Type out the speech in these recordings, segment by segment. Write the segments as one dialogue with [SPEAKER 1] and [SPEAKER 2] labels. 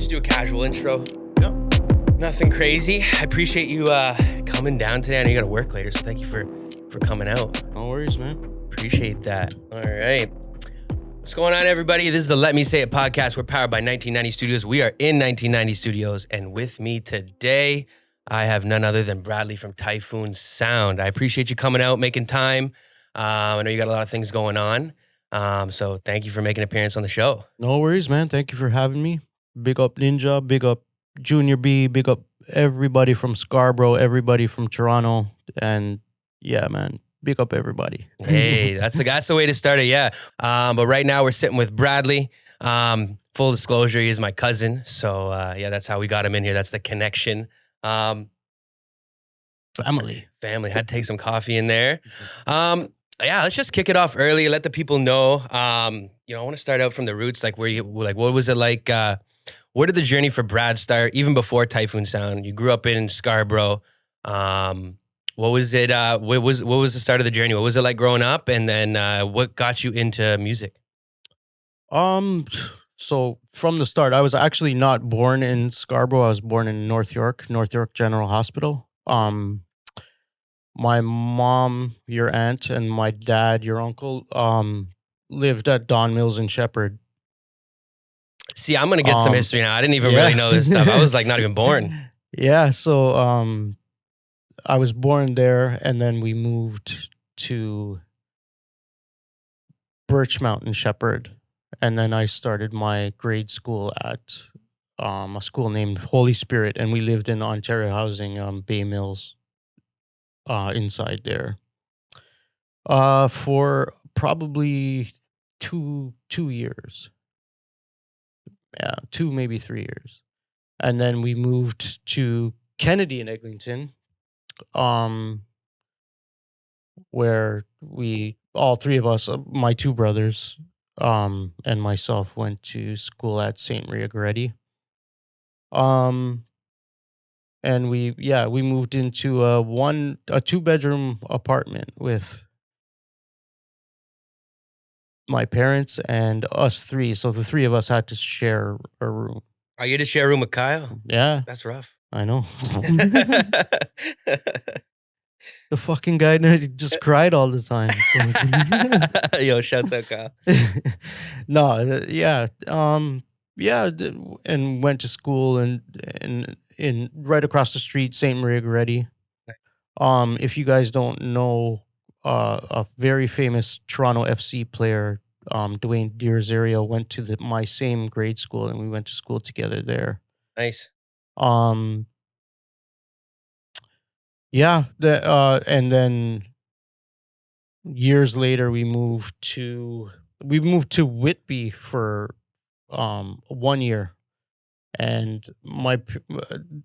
[SPEAKER 1] just do a casual intro.
[SPEAKER 2] Yep.
[SPEAKER 1] Nothing crazy. I appreciate you coming down today. I know you got to work later, so thank you for coming out.
[SPEAKER 2] No worries, man.
[SPEAKER 1] Appreciate that. All right. What's going on, everybody? This is the Let Me Say It podcast. We're powered by 1990 Studios. We are in 1990 Studios, and with me today, I have none other than Bradley from Typhoon Sound. I appreciate you coming out, making time. I know you got a lot of things going on, so thank you for making an appearance on the show.
[SPEAKER 2] No worries, man. Thank you for having me. Big up Ninja, big up Junior B, big up everybody from Scarborough, everybody from Toronto, and yeah, man, big up everybody.
[SPEAKER 1] Hey, that's the way to start it, yeah. But right now we're sitting with Bradley. Full disclosure, he is my cousin, so yeah, that's how we got him in here. That's the connection.
[SPEAKER 2] Family.
[SPEAKER 1] Had to take some coffee in there. Yeah, let's just kick it off early. Let the people know. I want to start out from the roots. Like, what was it like? Where did the journey for Brad start? Even before Typhoon Sound, you grew up in Scarborough. What was it? What was the start of the journey? What was it like growing up? And then what got you into music?
[SPEAKER 2] So from the start, I was actually not born in Scarborough. I was born in North York General Hospital. My mom, your aunt, and my dad, your uncle, lived at Don Mills in Shepherd.
[SPEAKER 1] See, I'm gonna get some history now. I didn't even really know this stuff. I was like not even born.
[SPEAKER 2] Yeah, so I was born there, and then we moved to Birchmount in Shepherd, and then I started my grade school at a school named Holy Spirit, and we lived in Ontario Housing, Bay Mills, inside there, for probably two years. Yeah, 2 maybe 3 years, and then we moved to Kennedy in Eglinton, where we all three of us, my 2 brothers, and myself, went to school at St. Maria Goretti. And we moved into a 2-bedroom apartment with my parents and us 3. So the 3 of us had to share a room.
[SPEAKER 1] Are you to share a room with Kyle?
[SPEAKER 2] Yeah,
[SPEAKER 1] That's rough.
[SPEAKER 2] I know. The fucking guy just cried all the time. So.
[SPEAKER 1] Yo, shouts out Kyle.
[SPEAKER 2] No, yeah, and went to school and in right across the street, St. Maria Goretti. If you guys don't know, a very famous Toronto FC player, Dwayne Dearzario, went to my same grade school, and we went to school together there.
[SPEAKER 1] Nice.
[SPEAKER 2] Yeah, and then years later we moved to Whitby for 1 year, and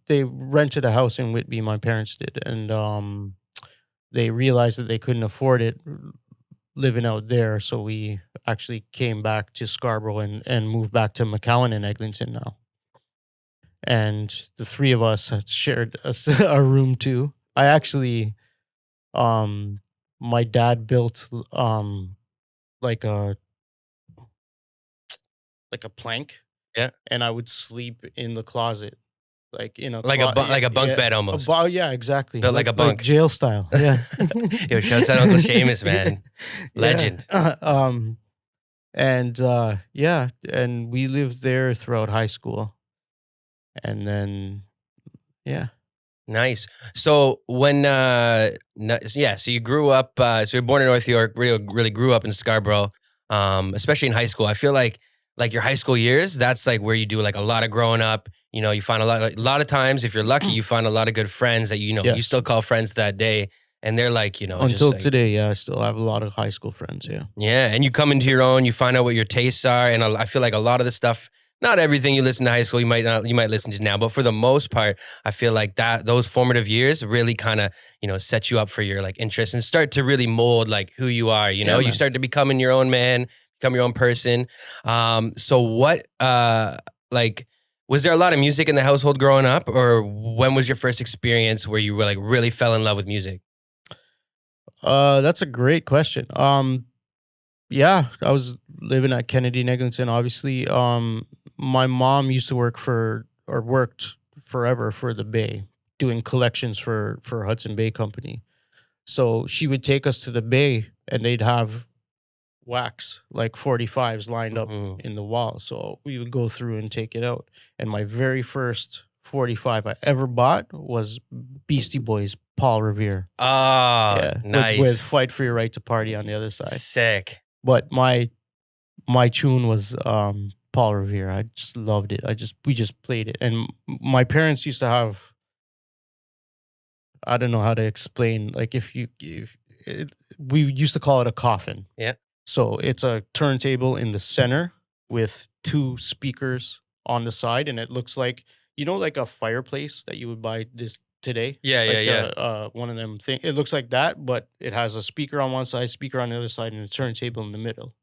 [SPEAKER 2] they rented a house in Whitby, my parents did, and they realized that they couldn't afford it living out there, so we actually came back to Scarborough and moved back to McCowan in Eglinton now. And the 3 of us had shared a room too. I actually, my dad built like a plank.
[SPEAKER 1] Yeah.
[SPEAKER 2] And I would sleep in the closet, like in a
[SPEAKER 1] bunk bed almost.
[SPEAKER 2] Yeah, exactly.
[SPEAKER 1] Built like a bunk.
[SPEAKER 2] like jail style. Yeah.
[SPEAKER 1] Yo, shouts out Uncle Seamus, man. Legend.
[SPEAKER 2] And and we lived there throughout high school, and then
[SPEAKER 1] Nice. So when so you grew up, so you're born in North York, really grew up in Scarborough, especially in high school. I feel like your high school years, that's like where you do like a lot of growing up. You find a lot of times, if you're lucky, you find a lot of good friends that you
[SPEAKER 2] Yes.
[SPEAKER 1] still call friends that day, and they're like,
[SPEAKER 2] until
[SPEAKER 1] just like,
[SPEAKER 2] today, yeah, I still have a lot of high school friends. Yeah.
[SPEAKER 1] yeah, and you come into your own, you find out what your tastes are, and I feel like a lot of the stuff, not everything you listen to high school, you might listen to now, but for the most part, I feel like those formative years really kind of, set you up for your like interests and start to really mold like who you are, you
[SPEAKER 2] man.
[SPEAKER 1] start to becoming your own man, become your own person. So what, was there a lot of music in the household growing up, or when was your first experience where you were like really fell in love with music?
[SPEAKER 2] That's a great question. Yeah, I was living at Kennedy in Eglinton, obviously. my mom used to worked forever for the Bay, doing collections for Hudson Bay Company. So she would take us to the Bay, and they'd have wax like 45s lined up
[SPEAKER 1] Mhm.
[SPEAKER 2] in the wall. So we would go through and take it out. And my very first 45 I ever bought was Beastie Boys, Paul Revere.
[SPEAKER 1] Oh,
[SPEAKER 2] Yeah, with
[SPEAKER 1] nice.
[SPEAKER 2] "Fight for Your Right to Party" on the other side.
[SPEAKER 1] Sick.
[SPEAKER 2] But my tune was Paul Revere. I just loved it. We just played it, and my parents used to have. I don't know how to explain. Like we used to call it a coffin.
[SPEAKER 1] Yeah.
[SPEAKER 2] So it's a turntable in the center with two speakers on the side, and it looks like like a fireplace that you would buy this today.
[SPEAKER 1] Yeah,
[SPEAKER 2] Like
[SPEAKER 1] yeah.
[SPEAKER 2] one of them thing. It looks like that, but it has a speaker on one side, speaker on the other side, and a turntable in the middle.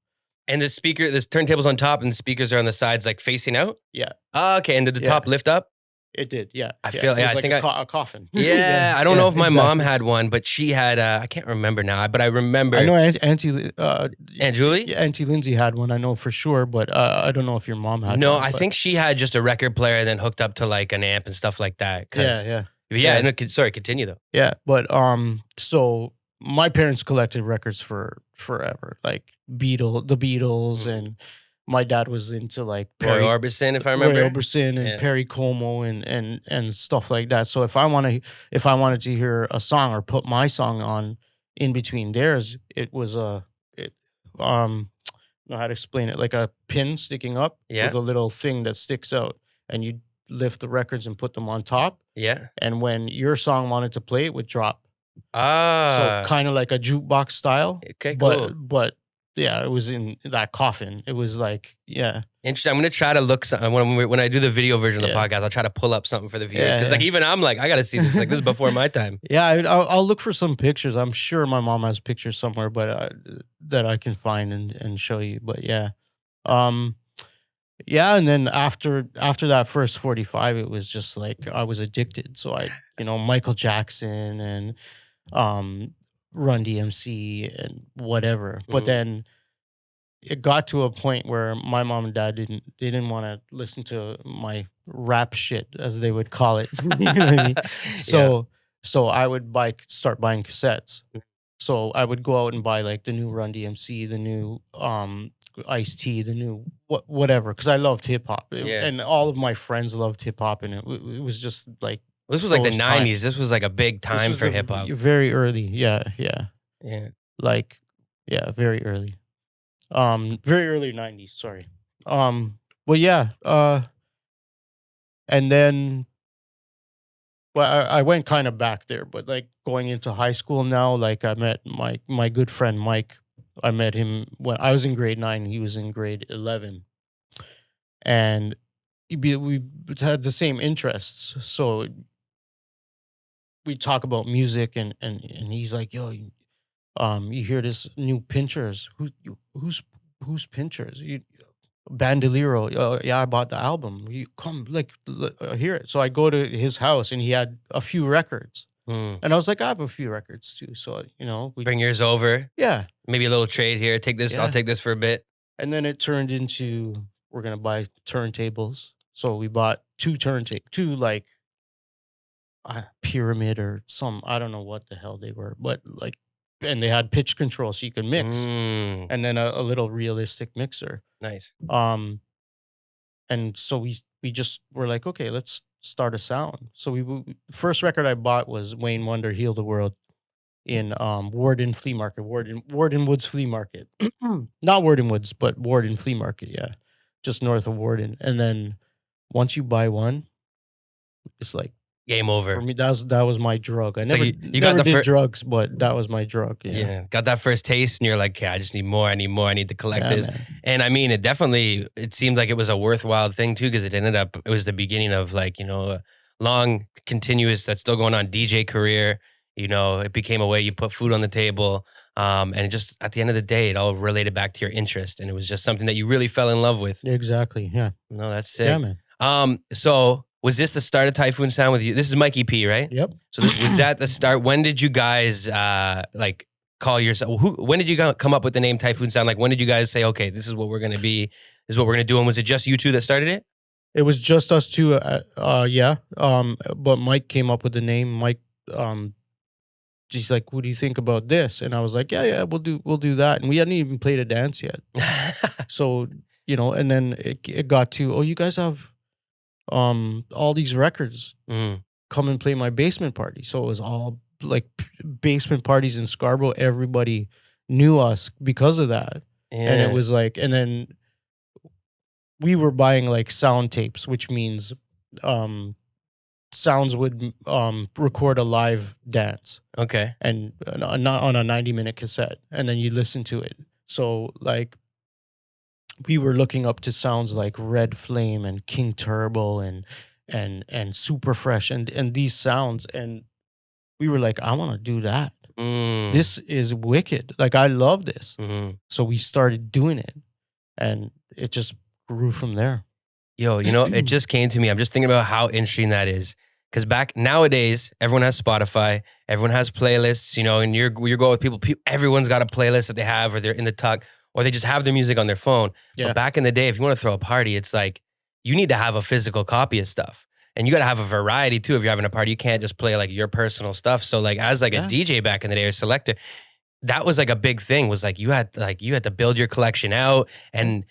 [SPEAKER 1] And this turntable's on top and the speakers are on the sides, like facing out?
[SPEAKER 2] Yeah,
[SPEAKER 1] Oh, okay. And did the
[SPEAKER 2] Yeah.
[SPEAKER 1] top lift up?
[SPEAKER 2] it did. Yeah,
[SPEAKER 1] I
[SPEAKER 2] yeah.
[SPEAKER 1] feel-
[SPEAKER 2] It
[SPEAKER 1] yeah,
[SPEAKER 2] was
[SPEAKER 1] I
[SPEAKER 2] like
[SPEAKER 1] think
[SPEAKER 2] a coffin.
[SPEAKER 1] Yeah, I don't know if my mom
[SPEAKER 2] exactly.
[SPEAKER 1] had one, but she had, I can't remember now, but I remember.
[SPEAKER 2] I know Auntie
[SPEAKER 1] Aunt Julie?
[SPEAKER 2] yeah, Auntie Lindsay had one. I know for sure, but I don't know if your mom had
[SPEAKER 1] No,
[SPEAKER 2] one.
[SPEAKER 1] I
[SPEAKER 2] but-
[SPEAKER 1] think she had just a record player and then hooked up to like an amp and stuff like that.
[SPEAKER 2] Yeah.
[SPEAKER 1] Yeah. No, sorry, continue though.
[SPEAKER 2] Yeah, but so my parents collected records for forever, like the Beatles, and my dad was into like
[SPEAKER 1] Roy Orbison, if I remember.
[SPEAKER 2] Roy Orbison and
[SPEAKER 1] Yeah.
[SPEAKER 2] Perry Como and stuff like that. So if I wanted to hear a song or put my song on in between theirs, it was I don't know how to explain it, like a pin sticking up
[SPEAKER 1] Yeah.
[SPEAKER 2] with a little thing that sticks out, and you lift the records and put them on top.
[SPEAKER 1] Yeah.
[SPEAKER 2] And when your song wanted to play, it would drop.
[SPEAKER 1] Ah.
[SPEAKER 2] So kind of like a jukebox style.
[SPEAKER 1] Okay, cool.
[SPEAKER 2] But yeah, it was in that coffin. It was like, yeah.
[SPEAKER 1] Interesting. I'm gonna try to look when I do the video version of the
[SPEAKER 2] Yeah.
[SPEAKER 1] podcast. I'll try to pull up something for the viewers because
[SPEAKER 2] Yeah.
[SPEAKER 1] like even I'm like I gotta see this. Like this is before my time.
[SPEAKER 2] Yeah, I'll look for some pictures. I'm sure my mom has pictures somewhere, but that I can find and show you. But yeah, yeah. And then after that first 45, it was just like I was addicted. So Michael Jackson and Run DMC and whatever. But
[SPEAKER 1] Mhm.
[SPEAKER 2] then it got to a point where my mom and dad didn't want to listen to my rap shit, as they would call it. You know what I mean? So I would start buying cassettes. So I would go out and buy like the new Run DMC, the new Ice-T, the new whatever, because I loved hip hop.
[SPEAKER 1] Yeah.
[SPEAKER 2] And all of my friends loved hip hop, and it was just like
[SPEAKER 1] This was like the
[SPEAKER 2] those times.
[SPEAKER 1] '90s. This was like a big
[SPEAKER 2] This
[SPEAKER 1] time
[SPEAKER 2] was
[SPEAKER 1] for
[SPEAKER 2] the
[SPEAKER 1] hip hop.
[SPEAKER 2] Very early. Yeah.
[SPEAKER 1] Yeah.
[SPEAKER 2] Like, yeah, very early. Very early 90s, sorry. Well, yeah, and then I went kind of back there, but like going into high school now, like I met my good friend Mike. I met him when I was in grade 9, he was in grade 11. And we had the same interests. So we talk about music, and he's like, "Yo, you hear this new Pinchers? Who's Pinchers? Bandolero? Yeah, I bought the album. You come, like, hear it." So I go to his house, and he had a few records,
[SPEAKER 1] Mm.
[SPEAKER 2] and I was like, "I have a few records too." So we
[SPEAKER 1] Bring yours over.
[SPEAKER 2] yeah,
[SPEAKER 1] Maybe a little trade here. Take this. I'll
[SPEAKER 2] Yeah.
[SPEAKER 1] take this for a bit.
[SPEAKER 2] and then it turned into we're gonna buy turntables. So we bought two like Pyramid or some, I don't know what the hell they were, but like, and they had pitch control so you could mix,
[SPEAKER 1] Mm.
[SPEAKER 2] and then a little realistic mixer.
[SPEAKER 1] Nice.
[SPEAKER 2] And so we just were like, okay, let's start a sound. So first record I bought was Wayne Wonder, Heal the World, in Warden Flea Market, Warden Woods Flea Market. Not Warden Woods, but Warden Flea Market, yeah. Just north of Warden. And then once you buy one, it's like,
[SPEAKER 1] Game over.
[SPEAKER 2] for me, that was my drug. I
[SPEAKER 1] It's like
[SPEAKER 2] never,
[SPEAKER 1] you got
[SPEAKER 2] never
[SPEAKER 1] the
[SPEAKER 2] did
[SPEAKER 1] fir-
[SPEAKER 2] drugs, but that was my drug.
[SPEAKER 1] Yeah.
[SPEAKER 2] Yeah.
[SPEAKER 1] Got that first taste, and you're like, "Okay, I just need more. I need more. I need to collect
[SPEAKER 2] Yeah,
[SPEAKER 1] this."
[SPEAKER 2] man.
[SPEAKER 1] And I mean, it seemed like it was a worthwhile thing too, because it was the beginning of like, a long, continuous, that's still going on DJ career. It became a way you put food on the table. And it just, at the end of the day, it all related back to your interest. And it was just something that you really fell in love with.
[SPEAKER 2] Exactly. Yeah.
[SPEAKER 1] No, that's sick.
[SPEAKER 2] Yeah, man.
[SPEAKER 1] So was this the start of Typhoon Sound with you? This is Mikey P, right?
[SPEAKER 2] Yep.
[SPEAKER 1] So was that the start? When did you guys like call yourself? When did you come up with the name Typhoon Sound? Like when did you guys say, okay, this is what we're gonna be, this is what we're gonna do? And was it just you two that started it?
[SPEAKER 2] It was just us two. Yeah. But Mike came up with the name. Mike, she's like, "What do you think about this?" And I was like, "Yeah, we'll do that." And we hadn't even played a dance yet. So, and then it got to, "Oh, you guys have all these records.
[SPEAKER 1] Mm.
[SPEAKER 2] Come and play my basement party." So it was all like basement parties in Scarborough. Everybody knew us because of that. And it
[SPEAKER 1] Yeah.
[SPEAKER 2] was like, and then we were buying like sound tapes, which means um sounds would record a live dance,
[SPEAKER 1] Okay.
[SPEAKER 2] and not on a 90-minute cassette, and then you listen to it. So like we were looking up to sounds like Red Flame and King Turbo and Super Fresh and these sounds, and we were like, I want to do that.
[SPEAKER 1] Mm.
[SPEAKER 2] This is wicked. Like I love this.
[SPEAKER 1] Mhm.
[SPEAKER 2] So we started doing it, and it just grew from there.
[SPEAKER 1] Yo, it just came to me. I'm just thinking about how interesting that is. Because back nowadays, everyone has Spotify, everyone has playlists, and you're going with people. Everyone's got a playlist that they have, or they're in the tuck, or they just have their music on their phone.
[SPEAKER 2] Yeah.
[SPEAKER 1] But back in the day, if you want to throw a party, it's like you need to have a physical copy of stuff. And you got to have a variety too. If you're having a party, you can't just play like your personal stuff. So like as like a
[SPEAKER 2] Yeah.
[SPEAKER 1] DJ back in the day or selector, that was like a big thing. Was like you had to build your collection out. And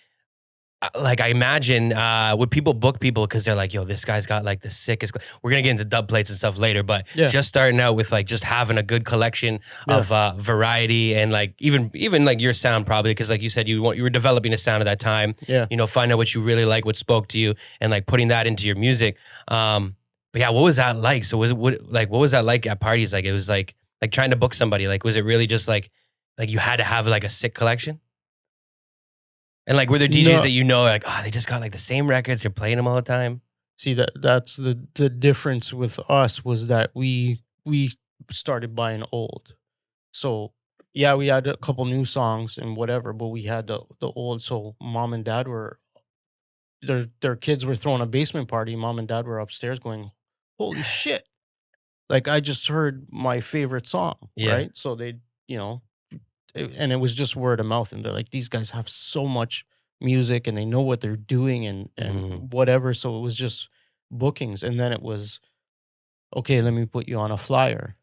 [SPEAKER 1] like I imagine would people book people because they're like, yo, this guy's got like the sickest. We're gonna get into dub plates and stuff later, but
[SPEAKER 2] Yeah.
[SPEAKER 1] just starting out with like just having a good collection of variety and like even like your sound probably, because like you said you were developing a sound at that time.
[SPEAKER 2] Yeah.
[SPEAKER 1] Find out what you really like, what spoke to you, and like putting that into your music. But yeah, what was that like? So what was that like at parties? Like it was like trying to book somebody. Like was it really just like you had to have like a sick collection? And like, were there DJs
[SPEAKER 2] No.
[SPEAKER 1] that like, they just got like the same records, they're playing them all the time?
[SPEAKER 2] See, that's the difference with us, was that we started buying old. So yeah, we had a couple new songs and whatever, but we had the old. So mom and dad were their kids were throwing a basement party. Mom and dad were upstairs going, "Holy shit!" Like I just heard my favorite song,
[SPEAKER 1] Yeah.
[SPEAKER 2] right? So they, and it was just word of mouth, and they're like, these guys have so much music and they know what they're doing and whatever. So it was just bookings, and then it was, okay, let me put you on a flyer.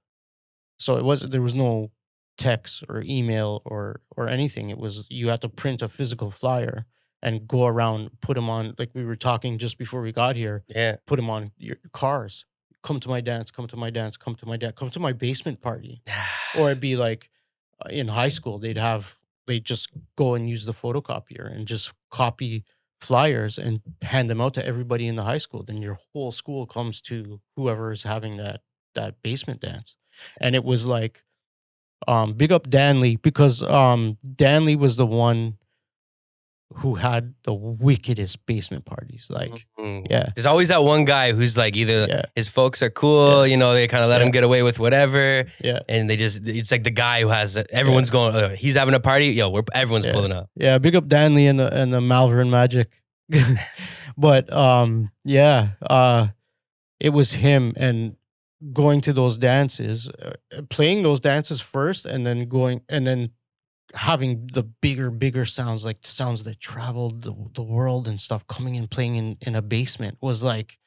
[SPEAKER 2] So there was no text or email or anything. It was, you had to print a physical flyer and go around, put them on, like we were talking just before we got here.
[SPEAKER 1] Yeah.
[SPEAKER 2] Put them on your cars. Come to my dance, come to my dance, come to my dance, come to my basement party. Or it'd be like in high school, they'd just go and use the photocopier and just copy flyers and hand them out to everybody in the high school. Then your whole school comes to whoever is having that basement dance. And it was like, big up Danley, because Danley was the one who had the wickedest basement parties. Like, yeah.
[SPEAKER 1] There's always that one guy who's like either his folks are cool, they kind of let him get away with whatever.
[SPEAKER 2] Yeah.
[SPEAKER 1] And it's like the guy who has, everyone's going, he's having a party. Yo, everyone's pulling up.
[SPEAKER 2] Yeah. Big up Danley and the Malvern Magic. But it was him, and going to those dances, playing those dances first, and then having the bigger sounds, like sounds that traveled the world and stuff, coming and playing in a basement, was like,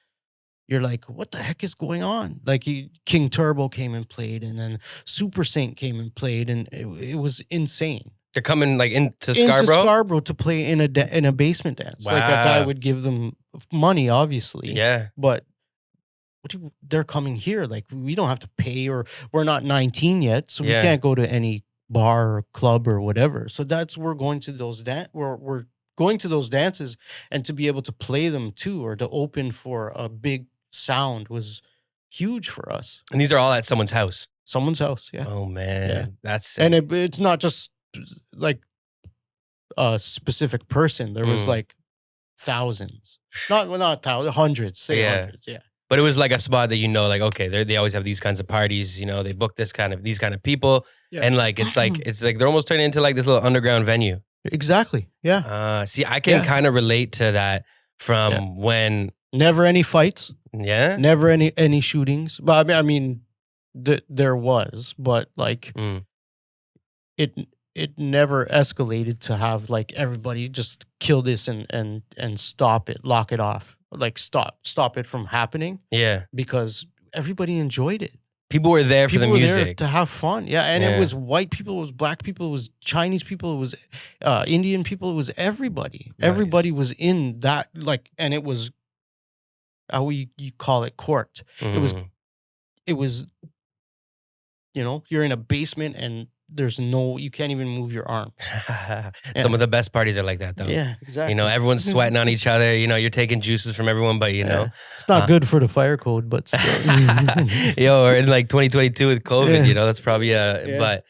[SPEAKER 2] you're like, what the heck is going on? Like King Turbo came and played, and then Super Saint came and played, and it was insane.
[SPEAKER 1] They're coming like into Scarborough
[SPEAKER 2] to play in a basement dance.
[SPEAKER 1] Wow.
[SPEAKER 2] Like a guy would give them money, obviously.
[SPEAKER 1] Yeah.
[SPEAKER 2] But they're coming here. Like we don't have to pay, or we're not 19 yet, so we can't go to any bar or club or whatever. So we're going to those we're going to those dances, and to be able to play them too, or to open for a big sound, was huge for us.
[SPEAKER 1] And these are all at someone's house.
[SPEAKER 2] Someone's house, yeah.
[SPEAKER 1] Oh man,
[SPEAKER 2] yeah.
[SPEAKER 1] That's sick.
[SPEAKER 2] And it's not just like a specific person. There was like thousands, not thousands, hundreds, hundreds, yeah.
[SPEAKER 1] But it was like a spot that like, okay, they always have these kinds of parties. They book these kind of people, and like it's like they're almost turning into like this little underground venue.
[SPEAKER 2] Exactly. Yeah.
[SPEAKER 1] See, I can kind of relate to that from when
[SPEAKER 2] never any fights.
[SPEAKER 1] Yeah.
[SPEAKER 2] Never any shootings. But I mean, there was, but like it never escalated to have like everybody just kill this and stop it, lock it off. like stop it from happening
[SPEAKER 1] Yeah.
[SPEAKER 2] because everybody enjoyed it.
[SPEAKER 1] People were there for the
[SPEAKER 2] People were there
[SPEAKER 1] music.
[SPEAKER 2] to have fun. Yeah, and it
[SPEAKER 1] Yeah.
[SPEAKER 2] was white people, it was black people, it was Chinese people, it was Indian people, it was everybody.
[SPEAKER 1] Nice.
[SPEAKER 2] Everybody was in that, like, and it was how you call it, corked.
[SPEAKER 1] Mhm.
[SPEAKER 2] It was, you're in a basement and you can't even move your arm.
[SPEAKER 1] Some of the best parties are like that, though.
[SPEAKER 2] Yeah, exactly.
[SPEAKER 1] Everyone's sweating on each other. You're taking juices from everyone, but
[SPEAKER 2] Yeah. It's not good for the fire code, but still.
[SPEAKER 1] or in like 2022 with COVID,
[SPEAKER 2] Yeah.
[SPEAKER 1] that's probably
[SPEAKER 2] Yeah.
[SPEAKER 1] but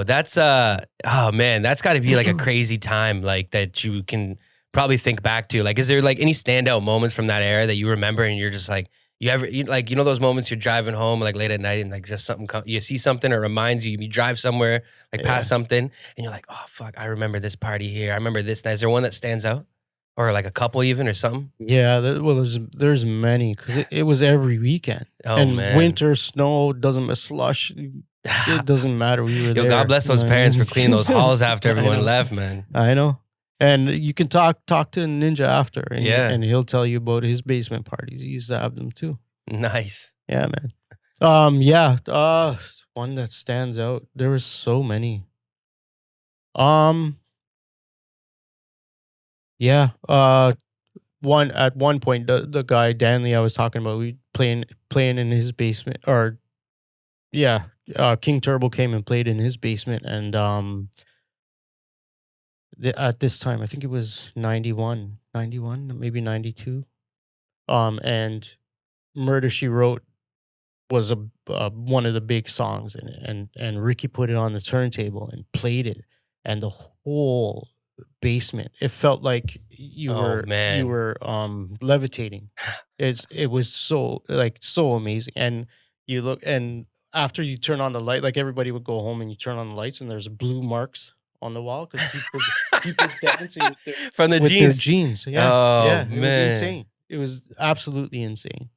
[SPEAKER 1] that's oh man, that's got to be like a crazy time, like that you can probably think back to. Like, is there like any standout moments from that era that you remember and you're just like, those moments you're driving home like late at night and like just something you see something, it reminds you drive somewhere like
[SPEAKER 2] Yeah.
[SPEAKER 1] past something and you're like, oh fuck, I remember this party here, I remember this night. Is there one that stands out, or like a couple even, or something?
[SPEAKER 2] Yeah, there's many because it was every weekend.
[SPEAKER 1] Oh
[SPEAKER 2] and
[SPEAKER 1] man.
[SPEAKER 2] winter, snow, doesn't slush. It doesn't matter. We were there.
[SPEAKER 1] God bless those parents for cleaning those halls after
[SPEAKER 2] I
[SPEAKER 1] everyone
[SPEAKER 2] know.
[SPEAKER 1] left, man.
[SPEAKER 2] I know. And you can talk to Ninja after, and
[SPEAKER 1] Yeah.
[SPEAKER 2] and he'll tell you about his basement parties. He used to have them too.
[SPEAKER 1] Nice.
[SPEAKER 2] Yeah, man. Yeah. One that stands out. There was so many. Yeah. At one point, the guy Danley I was talking about, we playing in his basement, or yeah, King Turbo came and played in his basement, and at this time I think it was 91, maybe 92. And Murder She Wrote was one of the big songs, and Ricky put it on the turntable and played it, and the whole basement, it felt like you
[SPEAKER 1] Oh, man.
[SPEAKER 2] were levitating. It was so amazing. And you look, and after you turn on the light, like everybody would go home and you turn on the lights and there's blue marks on the wall because people dancing with
[SPEAKER 1] From the
[SPEAKER 2] their
[SPEAKER 1] jeans.
[SPEAKER 2] jeans. Yeah.
[SPEAKER 1] Oh,
[SPEAKER 2] Yeah, it was
[SPEAKER 1] man.
[SPEAKER 2] insane. It was absolutely insane.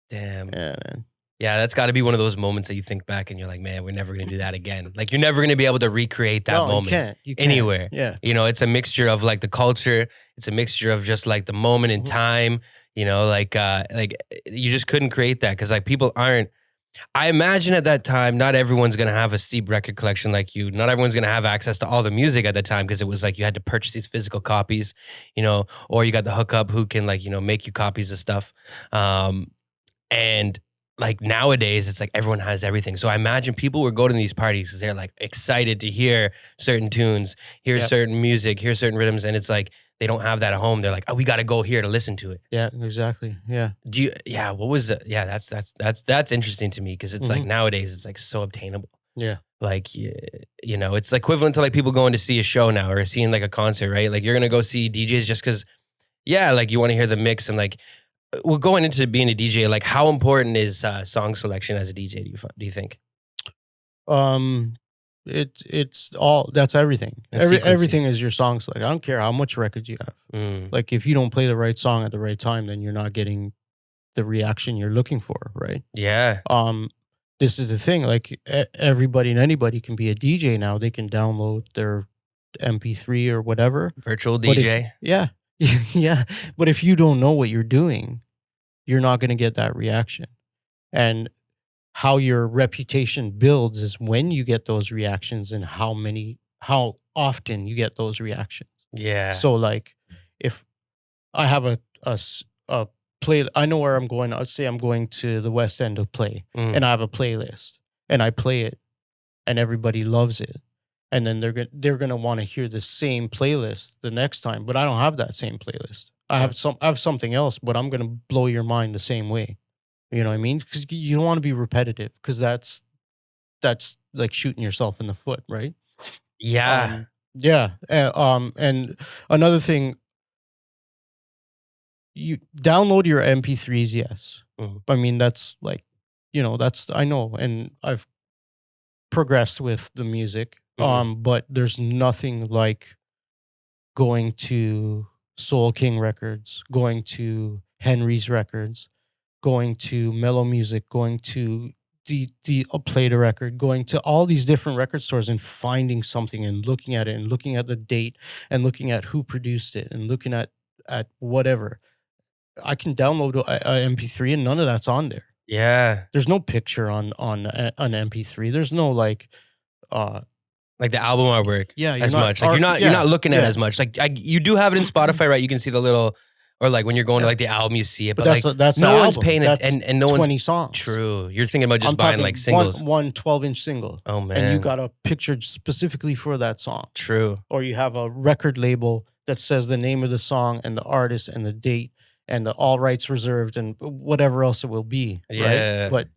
[SPEAKER 1] Damn.
[SPEAKER 2] Yeah, man.
[SPEAKER 1] Yeah, that's got to be one of those moments that you think back and you're like, man, we're never going to do that again. Like, you're never going to be able to recreate that
[SPEAKER 2] No,
[SPEAKER 1] moment
[SPEAKER 2] you can't.
[SPEAKER 1] anywhere.
[SPEAKER 2] Yeah.
[SPEAKER 1] It's a mixture of like the culture. It's a mixture of just like the moment in
[SPEAKER 2] Mhm.
[SPEAKER 1] time. Like you just couldn't create that because like people aren't. I imagine at that time, not everyone's gonna have a steep record collection like you. Not everyone's gonna have access to all the music at the time because it was like you had to purchase these physical copies, or you got the hookup who can like make you copies of stuff. And like nowadays, it's like everyone has everything. So I imagine people were going to these parties because they're like excited to hear certain tunes, hear
[SPEAKER 2] Yep.
[SPEAKER 1] certain music, hear certain rhythms, and it's like they don't have that at home. They're like, oh, we got to go here to listen to it.
[SPEAKER 2] Yeah, exactly. Yeah.
[SPEAKER 1] Do you? Yeah. What was it? Yeah, that's interesting to me because it's like
[SPEAKER 2] Mhm.
[SPEAKER 1] nowadays it's like so obtainable.
[SPEAKER 2] Yeah.
[SPEAKER 1] Like it's equivalent to like people going to see a show now or seeing like a concert, right? Like you're gonna go see DJs just because, yeah, like you want to hear the mix and like. Well, going into being a DJ, like how important is song selection as a DJ? Do you think?
[SPEAKER 2] It's all, that's everything.
[SPEAKER 1] And sequencing.
[SPEAKER 2] Everything is your song select. I don't care how much records you have.
[SPEAKER 1] Mm.
[SPEAKER 2] Like if you don't play the right song at the right time, then you're not getting the reaction you're looking for, right?
[SPEAKER 1] Yeah.
[SPEAKER 2] This is the thing. Like everybody and anybody can be a DJ now. They can download their MP3 or whatever.
[SPEAKER 1] Virtual
[SPEAKER 2] But
[SPEAKER 1] DJ.
[SPEAKER 2] yeah, yeah. But if you don't know what you're doing, you're not going to get that reaction. And how your reputation builds is when you get those reactions and how often you get those reactions.
[SPEAKER 1] Yeah.
[SPEAKER 2] So like if I have a play, I know where I'm going. Let's say I'm going to the West End to play,
[SPEAKER 1] Mm.
[SPEAKER 2] and I have a playlist, and I play it, and everybody loves it, and then they're gonna want to hear the same playlist the next time. But I don't have that same playlist. I have something else, but I'm gonna blow your mind the same way. You know what I mean? Because you don't want to be repetitive, because that's like shooting yourself in the foot, right?
[SPEAKER 1] Yeah.
[SPEAKER 2] Yeah. And another thing, you download your MP3s, yes.
[SPEAKER 1] Mhm.
[SPEAKER 2] I mean, that's like, that's, I know, and I've progressed with the music.
[SPEAKER 1] Mhm.
[SPEAKER 2] But there's nothing like going to Soul King Records, going to Henry's Records, going to Mellow Music, going to the Play the Record, going to all these different record stores and finding something and looking at it and looking at the date and looking at who produced it and looking at whatever. I can download a MP3 and none of that's on there.
[SPEAKER 1] Yeah.
[SPEAKER 2] There's no picture on an MP3. There's no like
[SPEAKER 1] Like the album artwork
[SPEAKER 2] yeah,
[SPEAKER 1] as much. Like you're not looking at it as much. Like you do have it in Spotify, right? You can see the little, or like when you're going to like the album, you see it. But like
[SPEAKER 2] that's
[SPEAKER 1] no
[SPEAKER 2] the
[SPEAKER 1] one's
[SPEAKER 2] album.
[SPEAKER 1] paying it,
[SPEAKER 2] That's
[SPEAKER 1] and no
[SPEAKER 2] 20
[SPEAKER 1] one's
[SPEAKER 2] songs.
[SPEAKER 1] true. You're thinking about just
[SPEAKER 2] I'm
[SPEAKER 1] buying
[SPEAKER 2] talking
[SPEAKER 1] like singles.
[SPEAKER 2] one 12-inch single.
[SPEAKER 1] Oh man.
[SPEAKER 2] And you got a picture specifically for that song.
[SPEAKER 1] True.
[SPEAKER 2] Or you have a record label that says the name of the song and the artist and the date and the all rights reserved and whatever else it will be.
[SPEAKER 1] Yeah.
[SPEAKER 2] Right? But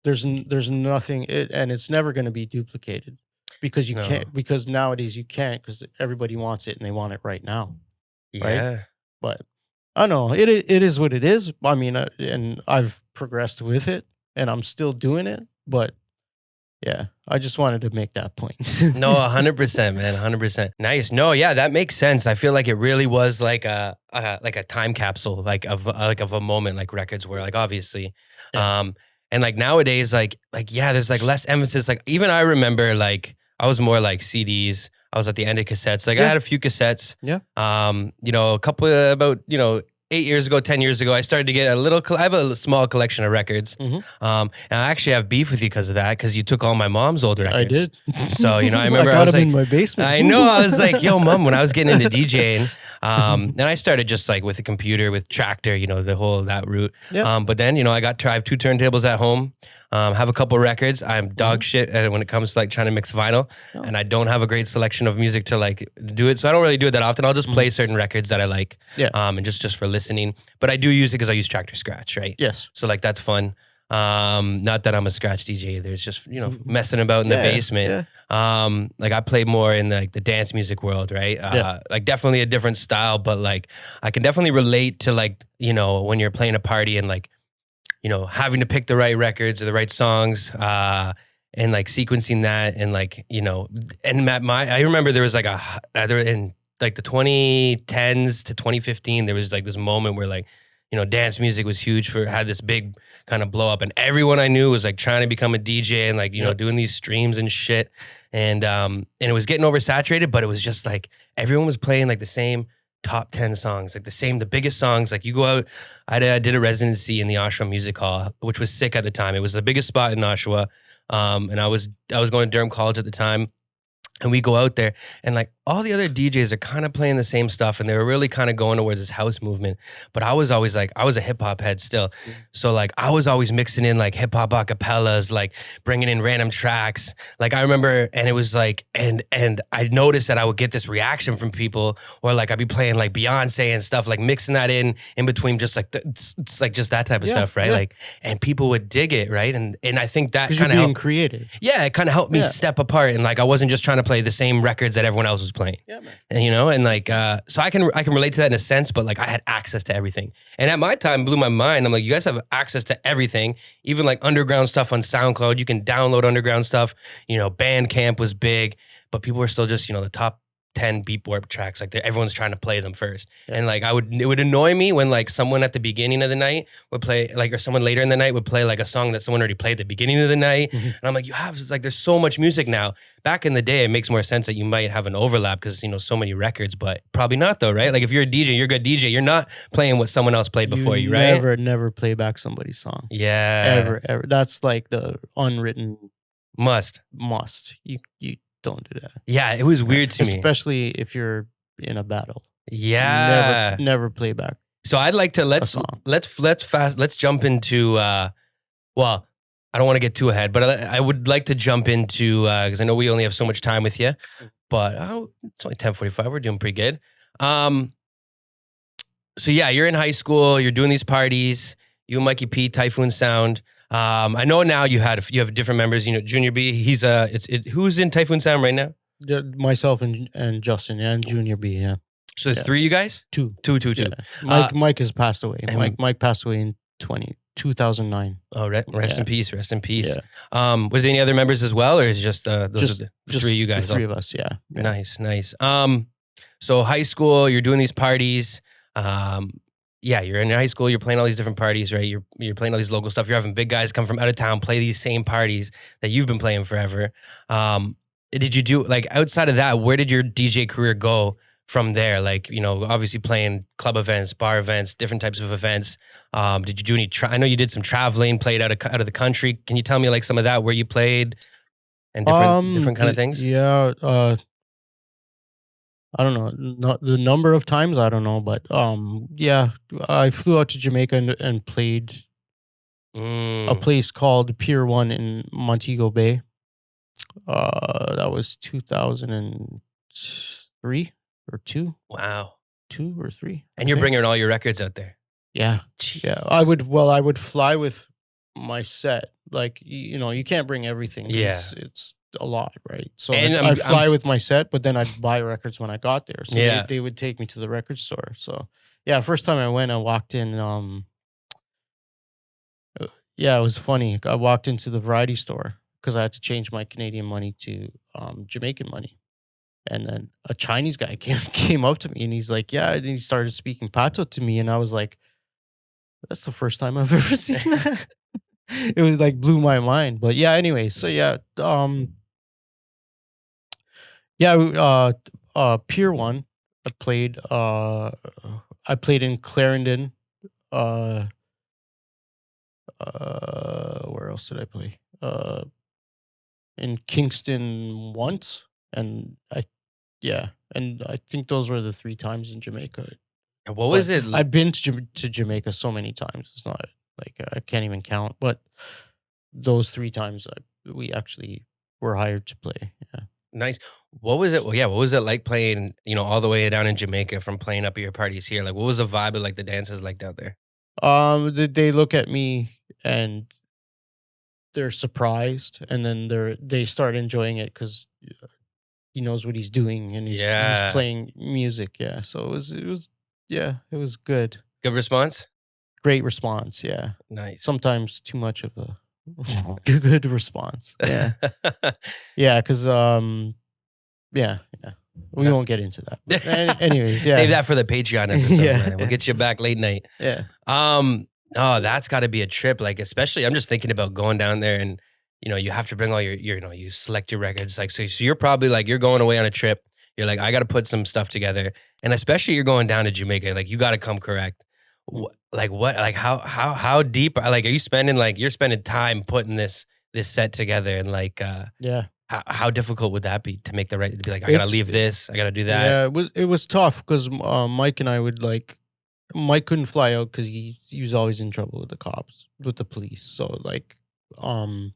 [SPEAKER 2] there's nothing, and it's never going to be duplicated because you can't, because nowadays you can't, because everybody wants it and they want it right now.
[SPEAKER 1] Yeah.
[SPEAKER 2] Right? But I don't know, it is what it is. I mean, and I've progressed with it and I'm still doing it, but yeah, I just wanted to make that point.
[SPEAKER 1] No, 100%, man, 100%. Nice. No, yeah, that makes sense. I feel like it really was like a time capsule, like of a moment, like records were, like, obviously, and like nowadays, like yeah, there's like less emphasis. Like even I remember, like I was more like CDs. I was at the end of cassettes. Like I had a few cassettes.
[SPEAKER 2] Yeah.
[SPEAKER 1] You know, a couple about 8 years ago, 10 years ago, I started to get I have a small collection of records. And I actually have beef with you because of that, because you took all my mom's old records.
[SPEAKER 2] I did.
[SPEAKER 1] So, I remember
[SPEAKER 2] I got them
[SPEAKER 1] like,
[SPEAKER 2] in my basement.
[SPEAKER 1] I know. I was like, yo, mom, when I was getting into DJing, and I started just like with a computer, with Tractor, the whole, that route.
[SPEAKER 2] Yeah.
[SPEAKER 1] But then, I have 2 turntables at home, have a couple records. I'm dog shit when it comes to like trying to mix vinyl, and I don't have a great selection of music to like do it. So I don't really do it that often. I'll just play certain records that I like, and just for listening. But I do use it because I use Tractor Scratch, right?
[SPEAKER 2] Yes.
[SPEAKER 1] So like that's fun. Not that I'm a scratch DJ either. It's just, messing about in the basement. Yeah. Like I play more in like the dance music world, right? Like definitely a different style, but like I can definitely relate to like, when you're playing a party and like, having to pick the right records or the right songs, and like sequencing that and like, and I remember there was like in like the 2010s to 2015, there was like this moment where like, dance music was huge, had this big kind of blow up, and everyone I knew was like trying to become a DJ and like, doing these streams and shit. And it was getting oversaturated, but it was just like, everyone was playing like the same top 10 songs, like the biggest songs. Like you go out, I did a residency in the Oshawa Music Hall, which was sick at the time. It was the biggest spot in Oshawa. And I was going to Durham College at the time. And we go out there and like all the other DJs are kind of playing the same stuff, and they were really kind of going towards this house movement. But I was always like, I was a hip hop head still. So like I was always mixing in like hip hop acapellas, like bringing in random tracks. Like I remember, and it was like, and I noticed that I would get this reaction from people, or like I'd be playing like Beyonce and stuff, like mixing that in between, just like it's like just that type of stuff, right? Like, and people would dig it, right? And I think that kind of helped.
[SPEAKER 2] Creative.
[SPEAKER 1] Yeah, it kind of helped me step apart, and like I wasn't just trying to play the same records that everyone else was playing.
[SPEAKER 2] Yeah, man.
[SPEAKER 1] And and like so I can relate to that in a sense, but like I had access to everything. And at my time, it blew my mind. I'm like, you guys have access to everything, even like underground stuff on SoundCloud. You can download underground stuff. Bandcamp was big, but people were still just, the top 10 beat warp tracks, like everyone's trying to play them first. And like it would annoy me when like someone at the beginning of the night would play like, or someone later in the night would play like a song that someone already played at the beginning of the night. And I'm like, there's so much music now. Back in the day, it makes more sense that you might have an overlap because so many records, but probably not though, right? Like if you're a DJ, you're a good DJ, you're not playing what someone else played before you, right?
[SPEAKER 2] Never play back somebody's song.
[SPEAKER 1] Yeah.
[SPEAKER 2] Ever. That's like the unwritten
[SPEAKER 1] must.
[SPEAKER 2] You don't do that.
[SPEAKER 1] Yeah, it was weird to me.
[SPEAKER 2] Especially if you're in a battle.
[SPEAKER 1] Yeah.
[SPEAKER 2] Never play back.
[SPEAKER 1] So I'd like to let's jump into well, I don't want to get too ahead, but I would like to jump into because I know we only have so much time with you, but it's only 10:45. We're doing pretty good. So yeah, you're in high school, you're doing these parties, you and Mikey P, Typhoon Sound. I know now you have different members. Junior B. He's who's in Typhoon Sound right now?
[SPEAKER 2] Myself and Justin, and Junior B. Yeah.
[SPEAKER 1] So there's 3 of you guys.
[SPEAKER 2] Two.
[SPEAKER 1] Yeah.
[SPEAKER 2] Mike has passed away. Mike passed away in 2009.
[SPEAKER 1] Oh, rest in peace. Rest in peace.
[SPEAKER 2] Yeah.
[SPEAKER 1] Was there any other members as well, or is just those are the 3 of you guys?
[SPEAKER 2] The 3 of us. Yeah.
[SPEAKER 1] Nice. So high school, you're doing these parties. Yeah, you're in high school, you're playing all these different parties, right? You're playing all these local stuff. You're having big guys come from out of town, play these same parties that you've been playing forever. Did you do, like, outside of that, where did your DJ career go from there? Like, obviously playing club events, bar events, different types of events. Did you do any? I know you did some traveling, played out of the country. Can you tell me like some of that where you played and different kind of things?
[SPEAKER 2] Yeah, I don't know, not the number of times, I don't know, but yeah, I flew out to Jamaica and played a
[SPEAKER 1] Mm,
[SPEAKER 2] place called Pier 1 in Montego Bay. That was 2003 or 2,
[SPEAKER 1] wow.
[SPEAKER 2] 2 or 3, I
[SPEAKER 1] And you're
[SPEAKER 2] think.
[SPEAKER 1] bringing all your records out there.
[SPEAKER 2] Yeah. Yeah.
[SPEAKER 1] Jeez.
[SPEAKER 2] I would fly with my set. Like, you can't bring everything
[SPEAKER 1] Yeah.
[SPEAKER 2] because it's a lot, right? So
[SPEAKER 1] And
[SPEAKER 2] I'd fly with my set, but then I'd buy records when I got there. So
[SPEAKER 1] yeah.
[SPEAKER 2] they would take me to the record store. So yeah, first time I went, I walked in. Yeah, it was funny. I walked into the variety store because I had to change my Canadian money to Jamaican money. And then a Chinese guy came up to me and he's like, "Yeah," and he started speaking Pato to me, and I was like, "That's the first time I've ever seen that." It was like blew my mind. But yeah, anyway, so yeah, yeah, Pier 1. I played in Clarendon. Uh, where else did I play? In Kingston once, and yeah, and I think those were the 3 times in Jamaica.
[SPEAKER 1] What
[SPEAKER 2] But
[SPEAKER 1] was it?
[SPEAKER 2] I've been to Jamaica so many times. It's not like I can't even count. But those 3 times we actually were hired to play. Yeah.
[SPEAKER 1] Nice. What was it? Well, yeah. What was it like playing, all the way down in Jamaica from playing up at your parties here? Like, what was the vibe of like the dances like down there?
[SPEAKER 2] They look at me and they're surprised, and then they start enjoying it because he knows what he's doing and he's
[SPEAKER 1] Yeah.
[SPEAKER 2] playing music. Yeah, so it was yeah, it was good.
[SPEAKER 1] Good response?
[SPEAKER 2] Great response. Yeah,
[SPEAKER 1] Nice.
[SPEAKER 2] sometimes too much of a good response. Yeah, yeah, because yeah, yeah. We
[SPEAKER 1] No.
[SPEAKER 2] won't get into that. But anyways,
[SPEAKER 1] Save
[SPEAKER 2] yeah,
[SPEAKER 1] that for the Patreon episode, man. We'll
[SPEAKER 2] yeah,
[SPEAKER 1] get you back late night.
[SPEAKER 2] yeah.
[SPEAKER 1] Oh, that's got to be a trip. Like, especially, I'm just thinking about going down there, and you have to bring all your you select your records. Like, so you're probably like you're going away on a trip. You're like, I got to put some stuff together, and especially you're going down to Jamaica. Like, you got to come correct. Like what? Like how deep? Like, are you spending like you're spending time putting this set together, and like
[SPEAKER 2] Yeah.
[SPEAKER 1] how difficult would that be to make the right? To be like, I gotta
[SPEAKER 2] It's
[SPEAKER 1] leave this, I gotta do that.
[SPEAKER 2] Yeah, it was tough because Mike and I would like Mike couldn't fly out because he was always in trouble with the cops, with the police. So like, um,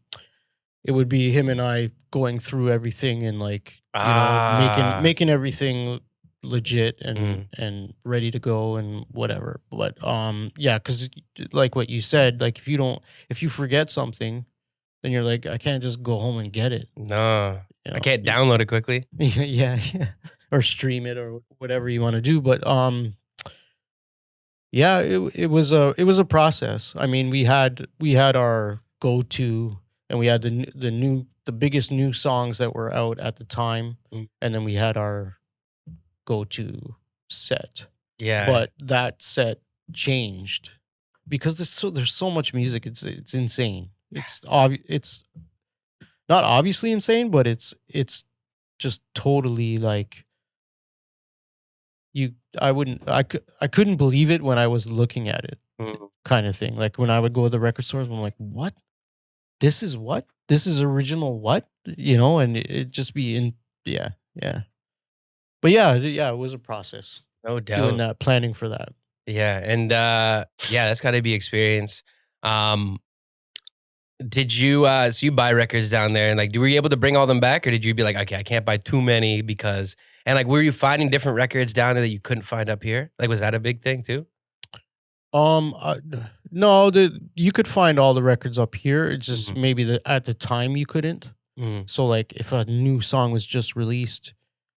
[SPEAKER 2] it would be him and I going through everything and like making
[SPEAKER 1] Ah,
[SPEAKER 2] everything legit
[SPEAKER 1] mm,
[SPEAKER 2] and ready to go and whatever. But yeah, because like what you said, like if you forget something, then you're like, I can't just go home and get it.
[SPEAKER 1] no,
[SPEAKER 2] You
[SPEAKER 1] I
[SPEAKER 2] know,
[SPEAKER 1] can't download it quickly.
[SPEAKER 2] yeah, yeah, or stream it or whatever you want to do. But yeah, it was a process. I mean, we had our go to, and we had the biggest new songs that were out at the time,
[SPEAKER 1] Mm,
[SPEAKER 2] and then we had our go to set.
[SPEAKER 1] yeah,
[SPEAKER 2] But that set changed because there's so much music. It's insane. It's not obviously insane, but it's just totally like you I couldn't believe it when I was looking at it,
[SPEAKER 1] mm,
[SPEAKER 2] kind of thing. Like when I would go to the record stores, I'm like, "What? This is what? This is original what?" And it just be in yeah, yeah. But yeah, yeah, it was a process
[SPEAKER 1] no
[SPEAKER 2] doing
[SPEAKER 1] doubt.
[SPEAKER 2] that, planning for that.
[SPEAKER 1] Yeah, and yeah, that's got to be experience. Um, did you so you buy records down there, and like, were you able to bring all them back, or did you be like, okay, I can't buy too many because, and like, were you finding different records down there that you couldn't find up here? Like, was that a big thing too?
[SPEAKER 2] No, you could find all the records up here. It's just
[SPEAKER 1] Mhm,
[SPEAKER 2] maybe at the time you couldn't.
[SPEAKER 1] mhm.
[SPEAKER 2] So like if a new song was just released,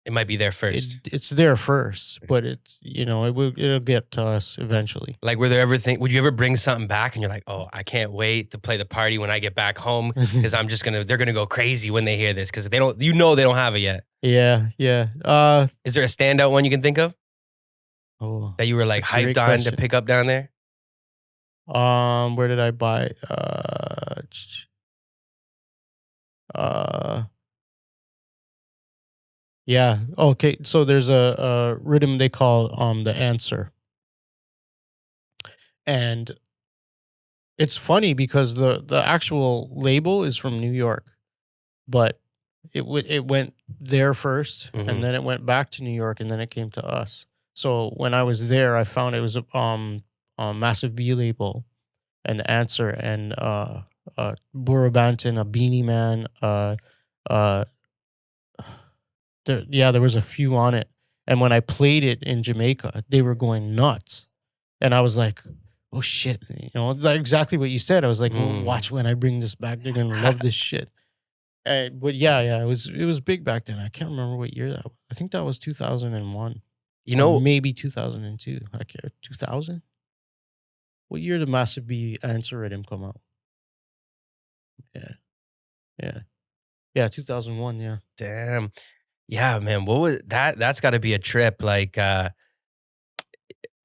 [SPEAKER 1] It might be there first.
[SPEAKER 2] it's there first, but it'll get to us eventually.
[SPEAKER 1] Like, were there ever would you ever bring something back and you're like, oh, I can't wait to play the party when I get back home because they're gonna go crazy when they hear this because they don't, they don't have it yet.
[SPEAKER 2] Yeah, yeah.
[SPEAKER 1] Is there a standout one you can think of
[SPEAKER 2] Oh,
[SPEAKER 1] that you were
[SPEAKER 2] that's
[SPEAKER 1] like
[SPEAKER 2] a
[SPEAKER 1] hyped
[SPEAKER 2] great
[SPEAKER 1] on to
[SPEAKER 2] question.
[SPEAKER 1] pick up down there?
[SPEAKER 2] Where did I buy? Uh, Yeah. Okay. So there's a rhythm they call the answer, and it's funny because the actual label is from New York, but it went there first, and
[SPEAKER 1] Hmm.
[SPEAKER 2] then it went back to New York, and then it came to us. So when I was there, I found it was a massive B label, and answer, and Burabantan, a Beanie Man, uh, there was a few on it, and when I played it in Jamaica, they were going nuts, and I was like, "Oh shit!" Like exactly what you said. I was like, "Well,
[SPEAKER 1] Mm.
[SPEAKER 2] watch when I bring this back, they're gonna love this shit." But yeah, it was big back then. I can't remember what year that was. I think that was 2001
[SPEAKER 1] You
[SPEAKER 2] or
[SPEAKER 1] know,
[SPEAKER 2] maybe 2002. I care 2000. What year did Massive B Answer Rhythm come out? Yeah, yeah, yeah, 2001. Yeah,
[SPEAKER 1] damn. Yeah, man. What was that? That's got to be a trip. Like,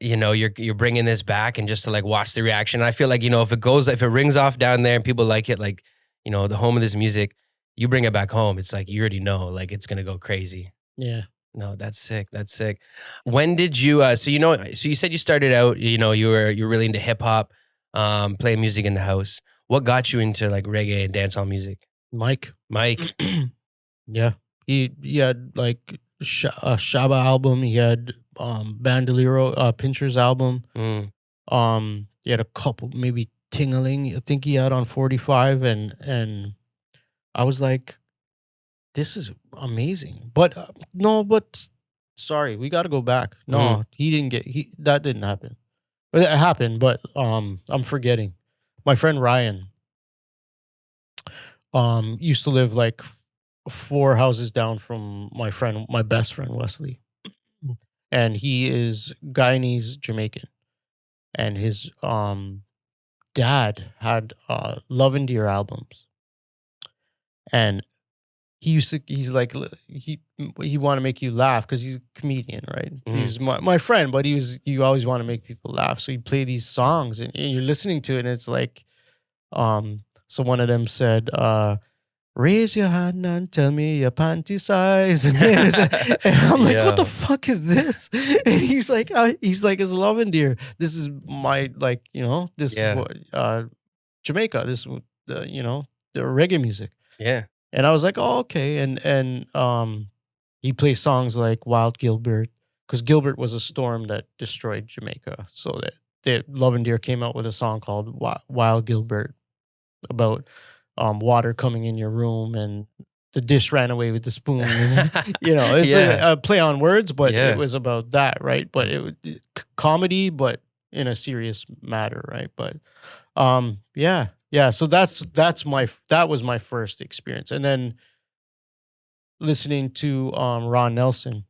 [SPEAKER 1] you're bringing this back and just to like watch the reaction. I feel like if it rings off down there and people like it, like the home of this music, you bring it back home. It's like you already know, like it's gonna go crazy.
[SPEAKER 2] yeah.
[SPEAKER 1] No, that's sick. That's sick. When did you? So you said you started out. You were really into hip hop, playing music in the house. What got you into like reggae and dancehall music?
[SPEAKER 2] Mike.
[SPEAKER 1] Mike.
[SPEAKER 2] Yeah, he had like a Shaba album. He had Bandolero, Pincher's album.
[SPEAKER 1] Mm,
[SPEAKER 2] He had a couple, maybe Tingling. I think he had on 45, and I was like, this is amazing. But no, sorry, we got to go back.
[SPEAKER 1] mm,
[SPEAKER 2] No, he didn't get he that didn't happen. But it happened, but I'm forgetting. My friend Ryan used to live like four houses down from my best friend Wesley. And he is Guyanese Jamaican. And his dad had Love and Deer albums. And he's like he want to make you laugh because he's a comedian, right?
[SPEAKER 1] mm.
[SPEAKER 2] He's my friend, but you always want to make people laugh. So he play these songs, and you're listening to it, and it's like so one of them said, raise your hand and tell me your panty size. And, and I'm like, what the
[SPEAKER 1] Yeah,
[SPEAKER 2] fuck is this? And he's like, it's Love and Deer. This is my, like, this is
[SPEAKER 1] yeah,
[SPEAKER 2] what, Jamaica. This is the reggae music.
[SPEAKER 1] yeah.
[SPEAKER 2] And I was like, oh, okay. He plays songs like Wild Gilbert, because Gilbert was a storm that destroyed Jamaica. So that Love and Deer came out with a song called Wild Gilbert, about water coming in your room, and the dish ran away with the spoon. And, it's
[SPEAKER 1] Yeah,
[SPEAKER 2] a play on words, but it
[SPEAKER 1] yeah.
[SPEAKER 2] was about that, right? But comedy, but in a serious matter, right? But yeah. So that was my first experience, and then listening to Ron Nelson,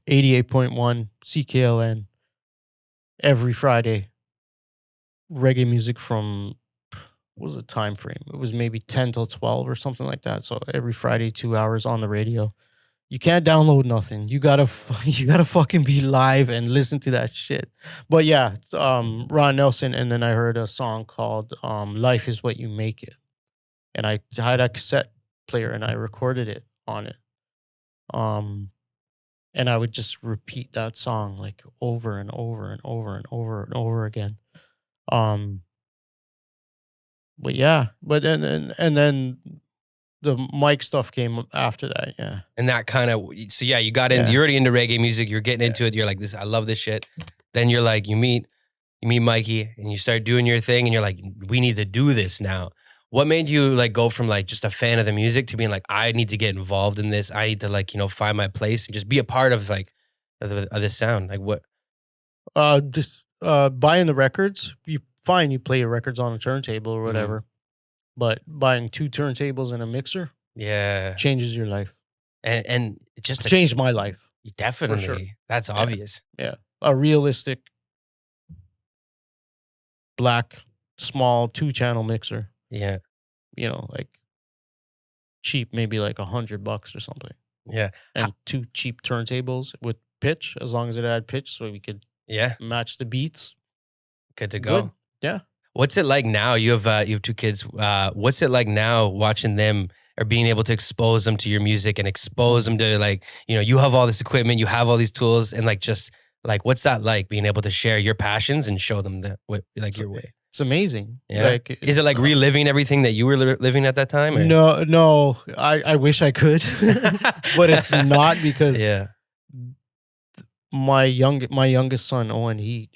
[SPEAKER 2] 88.1 CKLN every Friday, reggae music from, what was the time frame? It was maybe 10 till 12 or something like that. So every Friday, 2 hours on the radio. You can't download nothing. You gotta you gotta fucking be live and listen to that shit. But yeah, Ron Nelson, and then I heard a song called "Life Is What You Make It," and I had a cassette player and I recorded it on it. Um, and I would just repeat that song like over and over and over and over and over again. Um, but yeah, but and then the mic stuff came after that. Yeah,
[SPEAKER 1] And that kind of, so yeah, you got in.
[SPEAKER 2] yeah,
[SPEAKER 1] You're already into reggae music. You're getting
[SPEAKER 2] yeah.
[SPEAKER 1] into it. You're like, this. I love this shit. Then you're like, you meet Mikey, and you start doing your thing, and you're like, we need to do this now. What made you like go from like just a fan of the music to being like, I need to get involved in this. I need to like find my place and just be a part of like of this sound. Like what?
[SPEAKER 2] Just buying the records. You play your records on a turntable or
[SPEAKER 1] Mm,
[SPEAKER 2] whatever, but buying two turntables and a mixer
[SPEAKER 1] yeah,
[SPEAKER 2] changes your life.
[SPEAKER 1] and just a,
[SPEAKER 2] Changed my life for sure.
[SPEAKER 1] definitely that's
[SPEAKER 2] Yeah,
[SPEAKER 1] obvious.
[SPEAKER 2] yeah. A realistic black small 2-channel mixer.
[SPEAKER 1] Yeah,
[SPEAKER 2] Like cheap, maybe like $100 or something,
[SPEAKER 1] yeah,
[SPEAKER 2] and two cheap turntables with pitch, as long as it had pitch, so we could
[SPEAKER 1] yeah.
[SPEAKER 2] match the beats.
[SPEAKER 1] Good to
[SPEAKER 2] Good.
[SPEAKER 1] go.
[SPEAKER 2] Yeah.
[SPEAKER 1] What's it like now? You have two kids. What's it like now watching them or being able to expose them to your music and expose them to like, you have all this equipment, you have all these tools, and like just like what's that like being able to share your passions and show them what like
[SPEAKER 2] It's,
[SPEAKER 1] your way?
[SPEAKER 2] it's amazing.
[SPEAKER 1] Yeah.
[SPEAKER 2] Like
[SPEAKER 1] Is it like reliving everything that you were living at that time? Or?
[SPEAKER 2] no, no. I wish I could, but it's not because
[SPEAKER 1] Yeah.
[SPEAKER 2] my youngest son Owen, he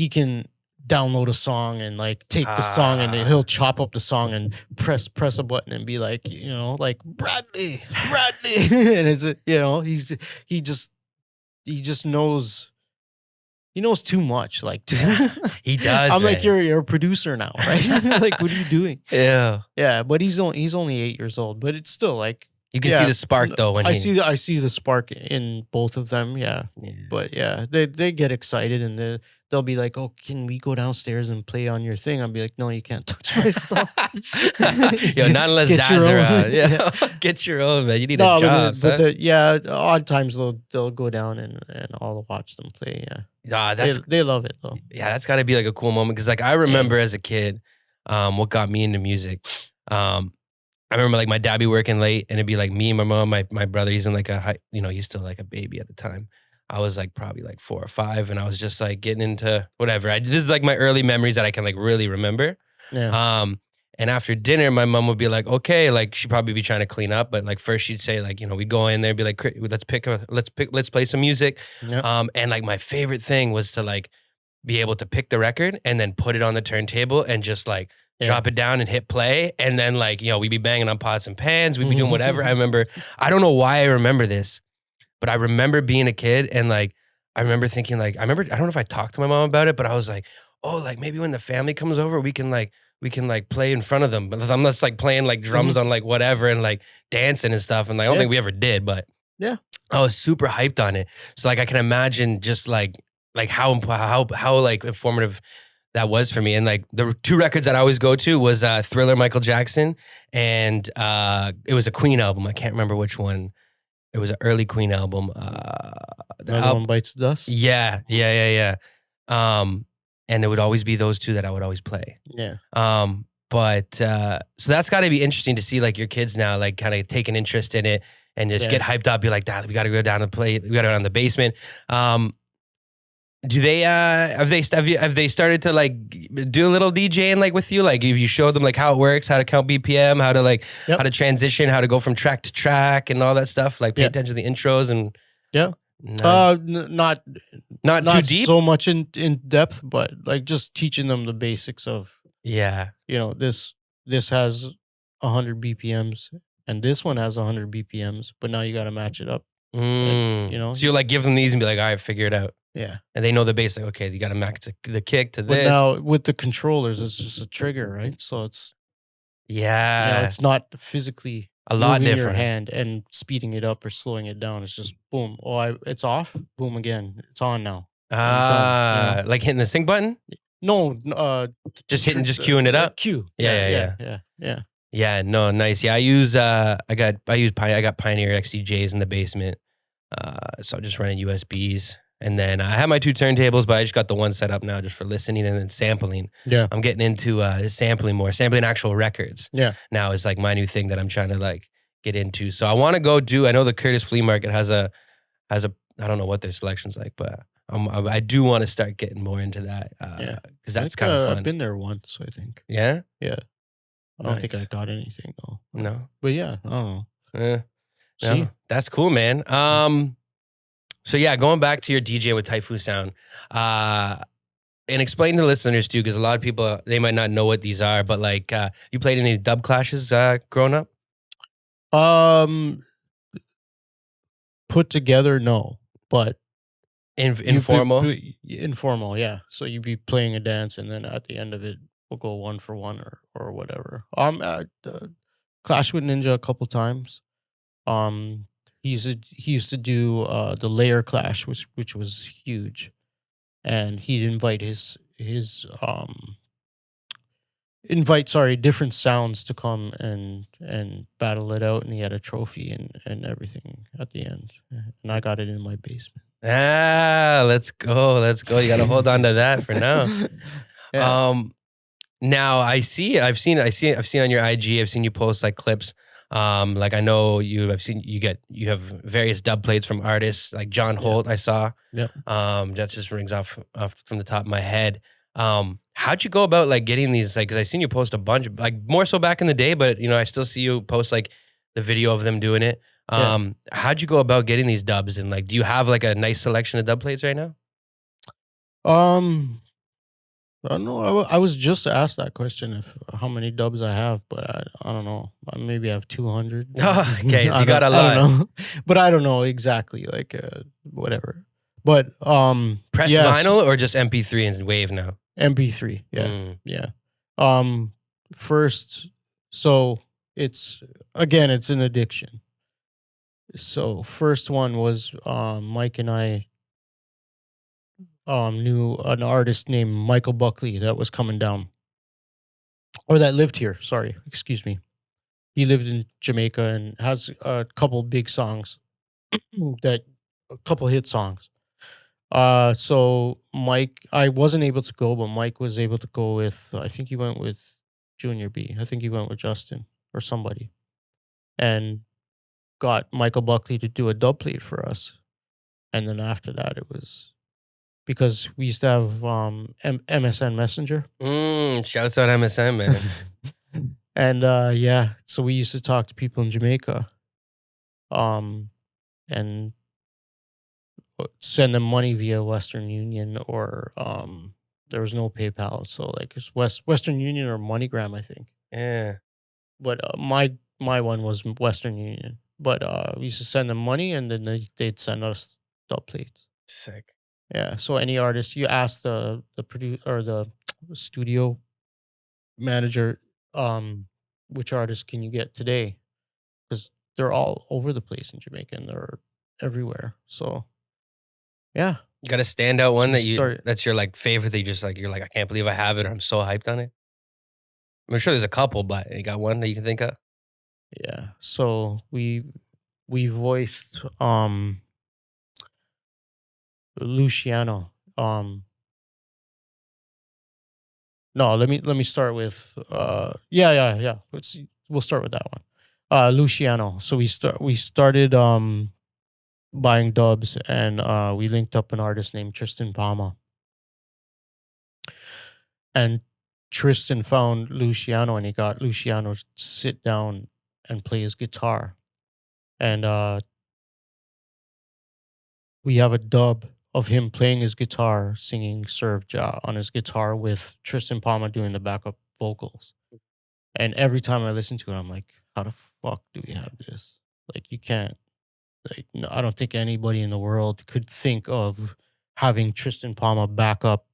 [SPEAKER 2] can download a song and like take the song and
[SPEAKER 1] Ah.
[SPEAKER 2] he'll chop up the song and press a button and be like, like Bradley, and he just knows. He knows too much. Like
[SPEAKER 1] He does.
[SPEAKER 2] I'm like,
[SPEAKER 1] right?
[SPEAKER 2] you're a producer now, right? Like, what are you doing?
[SPEAKER 1] Yeah.
[SPEAKER 2] Yeah, but he's only 8 years old. But it's still like
[SPEAKER 1] You can see the spark though when
[SPEAKER 2] I see the spark in both of them. Yeah,
[SPEAKER 1] Yeah.
[SPEAKER 2] but yeah, they get excited and they'll be like, "Oh, can we go downstairs and play on your thing?" I'll be like, "No, you can't touch my stuff."
[SPEAKER 1] Yo, not unless
[SPEAKER 2] Get
[SPEAKER 1] Dad's
[SPEAKER 2] your own.
[SPEAKER 1] around. Yeah. Get your own, man. You need
[SPEAKER 2] No,
[SPEAKER 1] a job, son.
[SPEAKER 2] yeah, odd times they'll go down and I'll watch them play. Yeah,
[SPEAKER 1] Nah,
[SPEAKER 2] they love it though.
[SPEAKER 1] that's got to be like a cool moment because like I remember as a kid, what got me into music. I remember like my dad be working late and it'd be like me, my mom, my brother. He's in like he's still like a baby at the time. I was like probably like 4 or 5, and I was just like getting into whatever. This is like my early memories that I can like really remember.
[SPEAKER 2] Yeah.
[SPEAKER 1] And after dinner, my mom would be like, okay, like she'd probably be trying to clean up, but like first she'd say like, we'd go in there and be like, let's play some music.
[SPEAKER 2] Yeah.
[SPEAKER 1] And like my favorite thing was to like be able to pick the record and then put it on the turntable and just like drop it down and hit play. And then like, we'd be banging on pots and pans. We'd be doing whatever. I remember, I don't know why I remember this, but I remember being a kid and like, I remember thinking like, I don't know if I talked to my mom about it, but I was like, oh, like maybe when the family comes over, we can play in front of them. But I'm just like playing like drums on like whatever and like dancing and stuff. And like, I don't think we ever did, but
[SPEAKER 2] Yeah.
[SPEAKER 1] I was super hyped on it. So like, I can imagine just like how like informative that was for me. And like the 2 records that I always go to was Thriller, Michael Jackson, and it was a Queen album. I can't remember which one. It was an early Queen album.
[SPEAKER 2] Another One Bites the Dust.
[SPEAKER 1] Yeah. And it would always be those 2 that I would always play.
[SPEAKER 2] Yeah.
[SPEAKER 1] But so that's got to be interesting to see like your kids now like kind of take an interest in it and just get hyped up. Be like, Dad, we got to go down and play. We got to go down to the basement. Do they have they started to like do a little DJing like with you? Like if you showed them like how it works, how to count BPM, how to like how to transition, how to go from track to track and all that stuff, like pay attention to the intros and
[SPEAKER 2] not
[SPEAKER 1] too deep,
[SPEAKER 2] so much in depth, but like just teaching them the basics of this has 100 BPMs and this one has 100 BPMs, but now you got to match it up.
[SPEAKER 1] So you like give them these and be like, all right, figure it out.
[SPEAKER 2] Yeah.
[SPEAKER 1] And they know the basic. Okay, you got to match the kick to
[SPEAKER 2] But
[SPEAKER 1] this.
[SPEAKER 2] now with the controllers, it's just a trigger, right? So it's it's not physically
[SPEAKER 1] a lot
[SPEAKER 2] moving
[SPEAKER 1] different.
[SPEAKER 2] your hand and speeding it up or slowing it down. It's just boom. Oh, it's off. Boom again. It's on now.
[SPEAKER 1] Like hitting the sync button?
[SPEAKER 2] No,
[SPEAKER 1] just queuing it up.
[SPEAKER 2] Cue.
[SPEAKER 1] Yeah.
[SPEAKER 2] Yeah.
[SPEAKER 1] No, nice. Yeah, I use I got Pioneer XCJs in the basement. So I'm just running USBs. And then I have my 2 turntables, but I just got the one set up now just for listening and then sampling.
[SPEAKER 2] Yeah.
[SPEAKER 1] I'm getting into sampling more, sampling actual records.
[SPEAKER 2] Yeah.
[SPEAKER 1] Now is like my new thing that I'm trying to like get into. So I want to I know the Curtis Flea Market has a I don't know what their selection's like, but I do want to start getting more into that. Because that's kind of fun.
[SPEAKER 2] I've been there once, I think.
[SPEAKER 1] Yeah?
[SPEAKER 2] Yeah. I don't think I got anything though.
[SPEAKER 1] No.
[SPEAKER 2] But yeah, I don't know.
[SPEAKER 1] No, that's cool, man. So yeah, going back to your DJ with Typhoon Sound, and explain to the listeners too, because a lot of people they might not know what these are. But like, you played any dub clashes growing up?
[SPEAKER 2] Put together, no, but
[SPEAKER 1] informal.
[SPEAKER 2] Informal, yeah. So you'd be playing a dance, and then at the end of it, we'll go 1 for 1 or whatever. Clash with Ninja a couple times. He used to do the layer clash, which was huge, and he'd invite different sounds to come and battle it out, and he had a trophy and everything at the end, and I got it in my basement.
[SPEAKER 1] Let's go. Let's go. You got to hold on to that for now.
[SPEAKER 2] Yeah,
[SPEAKER 1] Um, Now I've seen on your IG, I've seen you post like clips. Like I know I've seen you have various dub plates from artists like John
[SPEAKER 2] yeah,
[SPEAKER 1] Holt. I saw.
[SPEAKER 2] yeah.
[SPEAKER 1] That just rings off from the top of my head. How'd you go about like getting these? Like, cause I seen you post a bunch, like more so back in the day, but I still see you post like the video of them doing it.
[SPEAKER 2] Yeah.
[SPEAKER 1] How'd you go about getting these dubs? And like, do you have like a nice selection of dub plates right now?
[SPEAKER 2] Um, I don't know. I was just asked that question if how many dubs I have, but I don't know. Maybe I have 200.
[SPEAKER 1] Oh, okay, so you got a
[SPEAKER 2] I don't
[SPEAKER 1] lot.
[SPEAKER 2] know, but I don't know exactly. Like whatever. But
[SPEAKER 1] Press
[SPEAKER 2] yes,
[SPEAKER 1] vinyl or just MP3 and wave now?
[SPEAKER 2] MP3. Yeah,
[SPEAKER 1] Mm.
[SPEAKER 2] yeah. Um, first, so it's again, it's an addiction. So first one was Mike and I knew an artist named Michael Buckley that was coming down, or that lived here. Sorry, excuse me. He lived in Jamaica and has a couple big songs that a couple hit songs. So Mike, I wasn't able to go, but Mike was able to go with. I think he went with Junior B. I think he went with Justin or somebody, and got Michael Buckley to do a dub plate for us. And then after that, it was because we used to have MSN Messenger.
[SPEAKER 1] Shouts out MSM, man.
[SPEAKER 2] And yeah, so we used to talk to people in Jamaica, um, and send them money via Western Union, or there was no PayPal, so like it's Western Union or MoneyGram, I think.
[SPEAKER 1] Yeah,
[SPEAKER 2] But my one was Western Union. But we used to send them money, and then they'd send us dub plates.
[SPEAKER 1] sick.
[SPEAKER 2] Yeah. So any artist, you ask the producer or the studio manager, which artist can you get today? Because they're all over the place in Jamaica and they're everywhere. So yeah.
[SPEAKER 1] You got a standout
[SPEAKER 2] So
[SPEAKER 1] one
[SPEAKER 2] we start.
[SPEAKER 1] that's your like favorite that you're like, I can't believe I have it. Or I'm so hyped on it. I'm sure there's a couple, but you got one that you can think of?
[SPEAKER 2] Yeah. So we voiced Luciano. No, let me start with yeah. We'll start with that one. Luciano. So we started buying dubs, and we linked up an artist named Tristan Palma. And Tristan found Luciano, and he got Luciano to sit down and play his guitar. And we have a dub of him playing his guitar, singing Serve Ja on his guitar with Tristan Palma doing the backup vocals. And every time I listen to it, I'm like, how the fuck do we have this? Like, you can't, like, no, I don't think anybody in the world could think of having Tristan Palma back up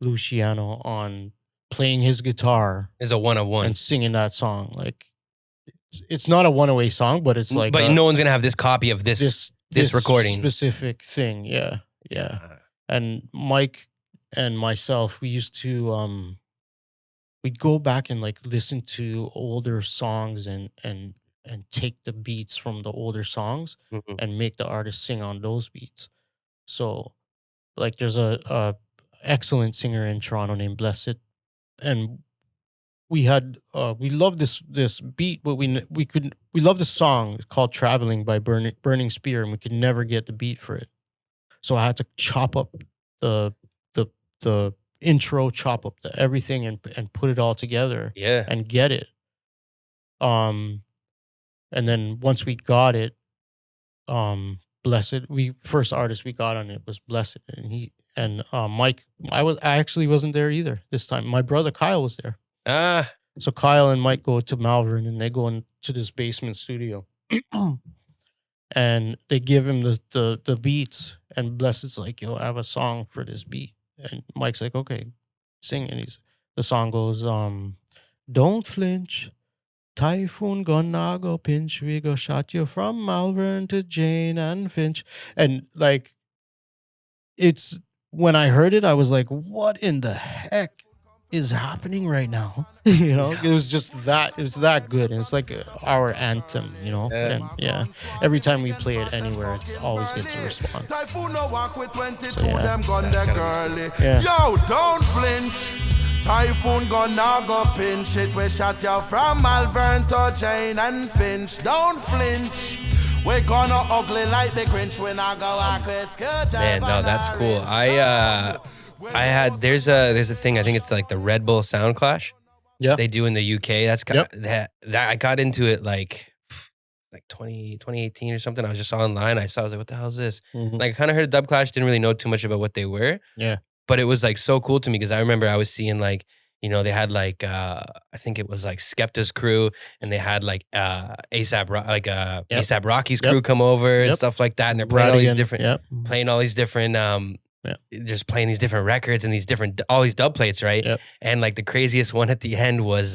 [SPEAKER 2] Luciano on playing his guitar
[SPEAKER 1] Is a one of
[SPEAKER 2] and
[SPEAKER 1] one.
[SPEAKER 2] singing that song. Like, it's not a one away song, but it's like
[SPEAKER 1] But
[SPEAKER 2] a
[SPEAKER 1] no one's gonna have this copy of this
[SPEAKER 2] this
[SPEAKER 1] recording.
[SPEAKER 2] specific thing. Yeah, yeah.
[SPEAKER 1] Uh,
[SPEAKER 2] And Mike and myself, we used to we'd go back and like listen to older songs, and take the beats from the older songs
[SPEAKER 1] mhm.
[SPEAKER 2] and make the artist sing on those beats. So like there's a excellent singer in Toronto named Blessed, and we love this beat, but we love the song called Traveling by Burning Spear, and we could never get the beat for it. So I had to chop up the the the intro, chop up the everything, and put it all together
[SPEAKER 1] Yeah.
[SPEAKER 2] and get it. Um and then once we got it, Blessed, we first artist we got on it was Blessed, and he and Mike, I actually wasn't there either this time. My brother Kyle was there.
[SPEAKER 1] Ah,
[SPEAKER 2] So Kyle and Mike go to Malvern, and they go into this basement studio. And they give him the beats, and Blessed's like, yo, I have a song for this beat. And Mike's like, okay, sing. And the song goes, don't flinch, typhoon gonna go pinch, we go shot you from Malvern to Jane and Finch. And like, it's when I heard it, I was like, what in the heck is happening right now? You know,
[SPEAKER 1] Yeah.
[SPEAKER 2] it was just that, it was that good. And it's like our anthem, you know?
[SPEAKER 1] Yeah.
[SPEAKER 2] And yeah, every time we play it anywhere, it always gets a response.
[SPEAKER 3] Typhoon no walk with
[SPEAKER 2] So
[SPEAKER 3] 22,
[SPEAKER 2] yeah,
[SPEAKER 3] them gun
[SPEAKER 1] That's
[SPEAKER 3] the
[SPEAKER 1] gotta be cool.
[SPEAKER 3] girly.
[SPEAKER 2] yeah.
[SPEAKER 3] Yo, don't flinch. Typhoon gonna go pinch it. We shot you from Malvern to Jane and Finch. Don't flinch. We gonna ugly like the Grinch when I go walk with skirt.
[SPEAKER 1] Man, no, that's cool. I had there's a thing, I think it's like the Red Bull Sound Clash
[SPEAKER 2] Yeah.
[SPEAKER 1] they do in the UK. That's
[SPEAKER 2] Yep.
[SPEAKER 1] that I got into it like 2018 or something. I was just online. I was like, what the hell is this?
[SPEAKER 2] Mhm.
[SPEAKER 1] Like I kind of heard of Dub Clash, didn't really know too much about what they were.
[SPEAKER 2] Yeah.
[SPEAKER 1] But it was like so cool to me because I remember I was seeing like, they had like I think it was like Skepta's crew and they had like
[SPEAKER 2] Yep.
[SPEAKER 1] ASAP Rocky's
[SPEAKER 2] Yep.
[SPEAKER 1] crew come over and
[SPEAKER 2] Yep.
[SPEAKER 1] stuff like that. And they're playing all these
[SPEAKER 2] Radigan.
[SPEAKER 1] different
[SPEAKER 2] Yep.
[SPEAKER 1] playing
[SPEAKER 2] Yeah.
[SPEAKER 1] just playing these different records and these different all these dub plates, right?
[SPEAKER 2] Yep.
[SPEAKER 1] And like the craziest one at the end was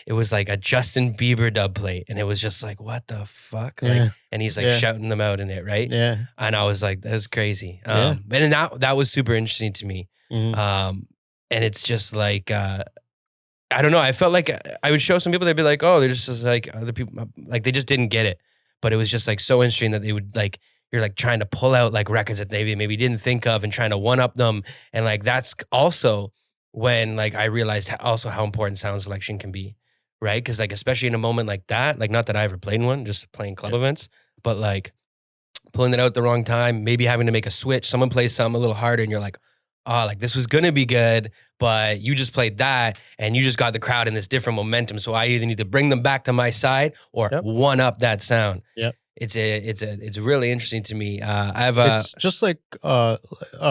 [SPEAKER 1] it was like a Justin Bieber dub plate. And it was just like, what the fuck?
[SPEAKER 2] Yeah.
[SPEAKER 1] Like, and he's like
[SPEAKER 2] Yeah.
[SPEAKER 1] shouting them out in it, right?
[SPEAKER 2] Yeah.
[SPEAKER 1] And I was like, that was crazy.
[SPEAKER 2] Yeah.
[SPEAKER 1] And that was super interesting to me.
[SPEAKER 2] Mhm.
[SPEAKER 1] And it's just like I don't know. I felt like I would show some people, they'd be like, oh, they're just like other people, like they just didn't get it. But it was just like so interesting that they would like, you're like trying to pull out like records that they maybe didn't think of and trying to one up them. And like that's also when like I realized also how important sound selection can be, right? Because like especially in a moment like that, like not that I ever played in one, just playing club events, but like pulling it out at the wrong time, maybe having to make a switch. Someone plays something a little harder, and you're like, oh, like this was gonna be good, but you just played that, and you just got the crowd in this different momentum. So I either need to bring them back to my side or
[SPEAKER 2] Yep.
[SPEAKER 1] one up that sound.
[SPEAKER 2] Yep.
[SPEAKER 1] It's really interesting to me. I have a
[SPEAKER 2] It's just like a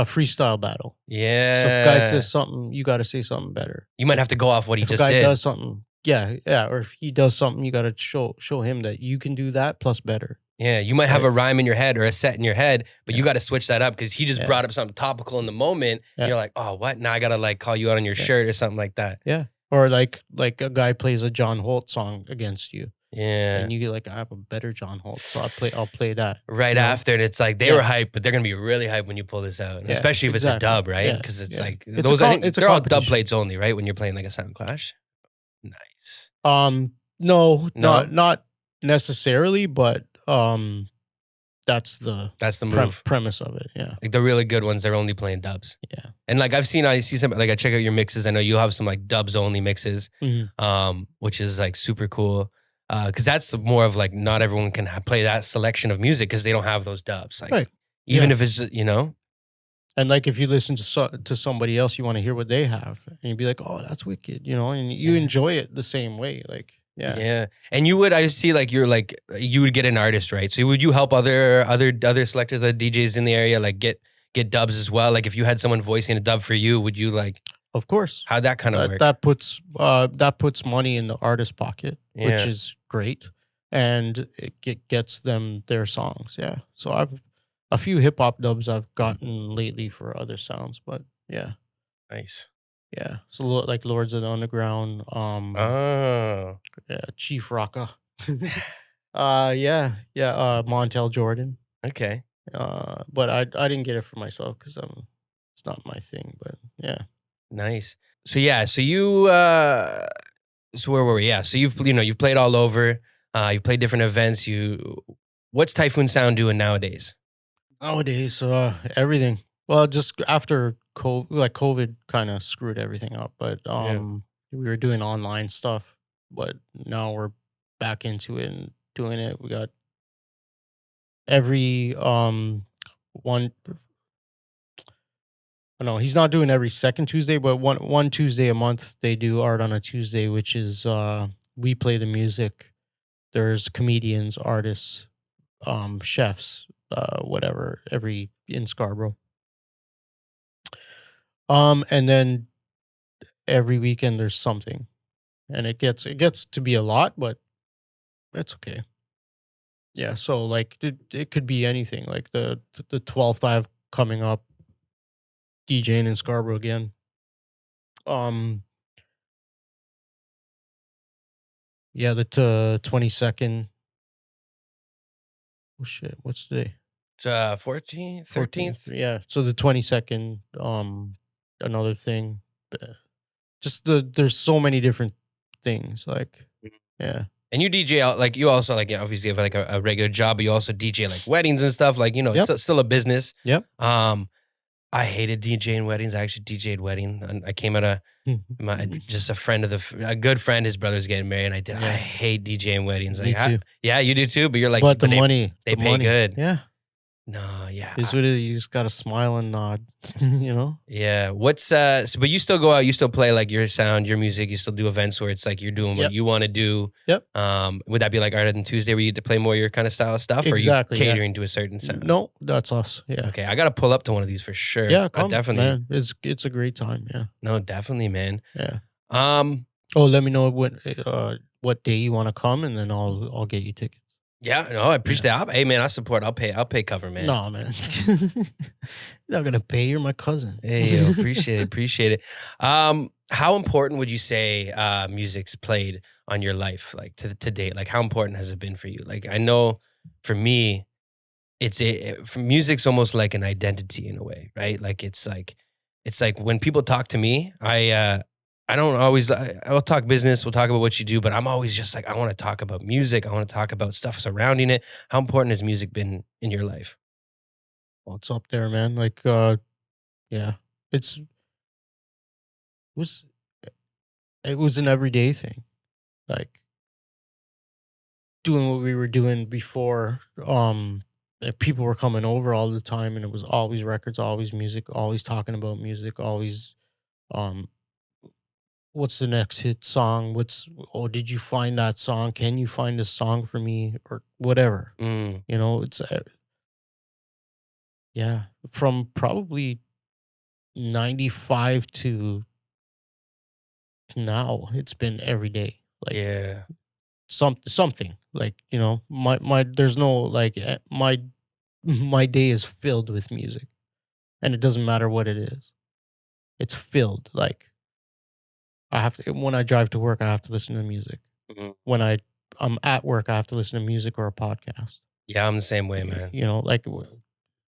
[SPEAKER 2] freestyle battle. So
[SPEAKER 1] yeah.
[SPEAKER 2] if a guy says something, you got to say something better.
[SPEAKER 1] You might have to go off what he
[SPEAKER 2] If a
[SPEAKER 1] just
[SPEAKER 2] guy
[SPEAKER 1] did.
[SPEAKER 2] does something, yeah, or if he does something, you got to show him that you can do that plus better.
[SPEAKER 1] Yeah, you might have
[SPEAKER 2] Right.
[SPEAKER 1] a rhyme in your head or a set in your head, but you
[SPEAKER 2] Yeah.
[SPEAKER 1] got to switch that up because he just
[SPEAKER 2] Yeah.
[SPEAKER 1] brought up something topical in the moment.
[SPEAKER 2] Yeah.
[SPEAKER 1] And you're like, oh, what? Now I gotta like call you out on your
[SPEAKER 2] Yeah.
[SPEAKER 1] shirt or something like that.
[SPEAKER 2] Yeah. Or like a guy plays a John Holt song against you,
[SPEAKER 1] Yeah.
[SPEAKER 2] and you get like, I have a better John Holt, so I'll play that.
[SPEAKER 1] Right
[SPEAKER 2] you know?
[SPEAKER 1] after, and it's like they
[SPEAKER 2] Yeah.
[SPEAKER 1] were hyped, but they're gonna be really hyped when you pull this out, and
[SPEAKER 2] Yeah,
[SPEAKER 1] especially if it's a
[SPEAKER 2] exactly.
[SPEAKER 1] dub, right?
[SPEAKER 2] Yeah,
[SPEAKER 1] Because it's
[SPEAKER 2] yeah.
[SPEAKER 1] like
[SPEAKER 2] It's a
[SPEAKER 1] those. I think
[SPEAKER 2] it's a
[SPEAKER 1] they're all dub
[SPEAKER 2] competition.
[SPEAKER 1] plates only, right? When you're playing like a sound clash. Nice.
[SPEAKER 2] No,
[SPEAKER 1] No?
[SPEAKER 2] not necessarily, but that's the
[SPEAKER 1] That's the move.
[SPEAKER 2] premise of it. Yeah.
[SPEAKER 1] Like the really good ones, they're only playing dubs.
[SPEAKER 2] Yeah.
[SPEAKER 1] And like I see some like I check out your mixes. I know you'll have some like dubs only mixes,
[SPEAKER 2] Mhm.
[SPEAKER 1] which is like super cool. Because that's more of like not everyone can play that selection of music because they don't have those dubs. Like
[SPEAKER 2] Right.
[SPEAKER 1] even
[SPEAKER 2] Yeah.
[SPEAKER 1] if it's
[SPEAKER 2] And like if you listen to somebody else, you want to hear what they have, and you'd be like, "Oh, that's wicked," and you
[SPEAKER 1] Yeah.
[SPEAKER 2] enjoy it the same way. Like, yeah,
[SPEAKER 1] Yeah. And I see like you would get an artist, right? So would you help other selectors, other DJs in the area, like get dubs as well? Like if you had someone voicing a dub for you, would you like
[SPEAKER 2] of course.
[SPEAKER 1] how'd that kind of work?
[SPEAKER 2] That puts money in the artist's pocket,
[SPEAKER 1] Yeah.
[SPEAKER 2] which is great, and it gets them their songs. Yeah, so I've a few hip hop dubs I've gotten lately for other sounds, but yeah,
[SPEAKER 1] Nice.
[SPEAKER 2] yeah. So like Lords of the Underground,
[SPEAKER 1] Oh.
[SPEAKER 2] yeah, Chief Rocka, yeah, Montel Jordan.
[SPEAKER 1] Okay.
[SPEAKER 2] But I didn't get it for myself because it's not my thing. But yeah,
[SPEAKER 1] Nice. So yeah, so you so where were we? Yeah. So you've played all over. You've played different events. What's Typhoon Sound doing nowadays?
[SPEAKER 2] nowadays, everything. Well, just after COVID kind of screwed everything up. But we were doing online stuff, but now we're back into it and doing it. We got every one. No, he's not doing every second Tuesday, but one Tuesday a month they do art on a Tuesday, which is we play the music. There's comedians, artists, chefs, whatever, every in Scarborough. And then every weekend there's something, and it gets to be a lot, but it's okay. Yeah, so like it could be anything. Like the 12th I have coming up, DJing in Scarborough again. Yeah, the 22nd. Oh shit, what's today?
[SPEAKER 1] It's 14th, 13th.
[SPEAKER 2] Yeah, so the 22nd. Another thing. just there's so many different things. Like, yeah.
[SPEAKER 1] And you DJ out, like you also like obviously have like a regular job, but you also DJ like weddings and stuff. Like, it's
[SPEAKER 2] Yep.
[SPEAKER 1] still a business.
[SPEAKER 2] Yep.
[SPEAKER 1] I hated DJing weddings. I actually DJ'd wedding. And I came at just a friend of a good friend. His brother's getting married, and I did. I
[SPEAKER 2] Yeah.
[SPEAKER 1] hate DJing weddings.
[SPEAKER 2] Me
[SPEAKER 1] Like,
[SPEAKER 2] too.
[SPEAKER 1] yeah, you do too. But you're like,
[SPEAKER 2] But the
[SPEAKER 1] they
[SPEAKER 2] money,
[SPEAKER 1] they pay good.
[SPEAKER 2] Yeah.
[SPEAKER 1] No, yeah,
[SPEAKER 2] Is what it is. You just gotta smile and nod. You know.
[SPEAKER 1] yeah. What's but you still go out. You still play like your sound, your music. You still do events where it's like you're doing what
[SPEAKER 2] Yep.
[SPEAKER 1] you want to do.
[SPEAKER 2] Yep.
[SPEAKER 1] Would that be like Art and Tuesday where you get to play more your kind of style of stuff,
[SPEAKER 2] Exactly,
[SPEAKER 1] or you
[SPEAKER 2] yeah.
[SPEAKER 1] catering to a certain sound?
[SPEAKER 2] No, that's us. Yeah.
[SPEAKER 1] Okay, I gotta pull up to one of these for sure.
[SPEAKER 2] Yeah. Come,
[SPEAKER 1] definitely.
[SPEAKER 2] man. It's a great time. Yeah.
[SPEAKER 1] No, definitely, man.
[SPEAKER 2] Yeah.
[SPEAKER 1] Oh,
[SPEAKER 2] let me know what day you want to come, and then I'll get you tickets.
[SPEAKER 1] Yeah, no, I appreciate that. Hey, man, I support. I'll pay cover, man.
[SPEAKER 2] No, man. You're not gonna pay. You're my cousin.
[SPEAKER 1] Hey, yo, appreciate it. How important would you say music's played on your life, like to date? Like, how important has it been for you? Like, I know for me, for music's almost like an identity in a way, right? Like, it's like when people talk to me, I don't always. I'll talk business. We'll talk about what you do, but I'm always just like I want to talk about music. I want to talk about stuff surrounding it. How important has music been in your life?
[SPEAKER 2] Well, it's up there, man. Like, yeah, it was it was an everyday thing. Like doing what we were doing before. People were coming over all the time, and it was always records, always music, always talking about music, always um what's the next hit song? Did you find that song? Can you find a song for me or whatever?
[SPEAKER 1] Mm,
[SPEAKER 2] It's yeah, from probably 95 to now, it's been every day. Like
[SPEAKER 1] yeah.
[SPEAKER 2] something like, my there's no like my day is filled with music, and it doesn't matter what it is. It's filled. Like I have to when I drive to work, I have to listen to music.
[SPEAKER 1] Mhm.
[SPEAKER 2] When I'm at work, I have to listen to music or a podcast.
[SPEAKER 1] Yeah, I'm the same way, man.
[SPEAKER 2] Like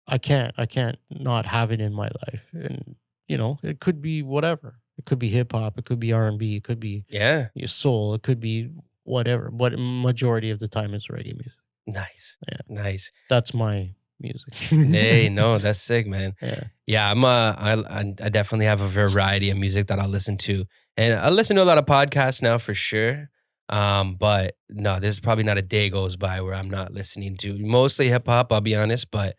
[SPEAKER 2] I can't not have it in my life. And it could be whatever. It could be hip hop, it could be R&B, it could be
[SPEAKER 1] Yeah,
[SPEAKER 2] soul, it could be whatever. But majority of the time it's reggae music.
[SPEAKER 1] nice,
[SPEAKER 2] Yeah.
[SPEAKER 1] nice.
[SPEAKER 2] That's my music.
[SPEAKER 1] Hey, no, that's sick, man.
[SPEAKER 2] Yeah.
[SPEAKER 1] Yeah, I definitely have a variety of music that I'll listen to, and I listen to a lot of podcasts now for sure. But no, there's probably not a day goes by where I'm not listening to mostly hip hop. I'll be honest, but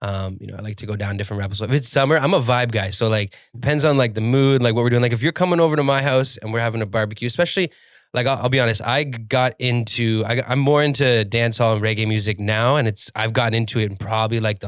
[SPEAKER 1] I like to go down different rabbit holes. If it's summer, I'm a vibe guy, so like depends on like the mood, like what we're doing. Like if you're coming over to my house and we're having a barbecue, especially. Like I'll be honest, I'm more into dancehall and reggae music now, and I've gotten into it in probably like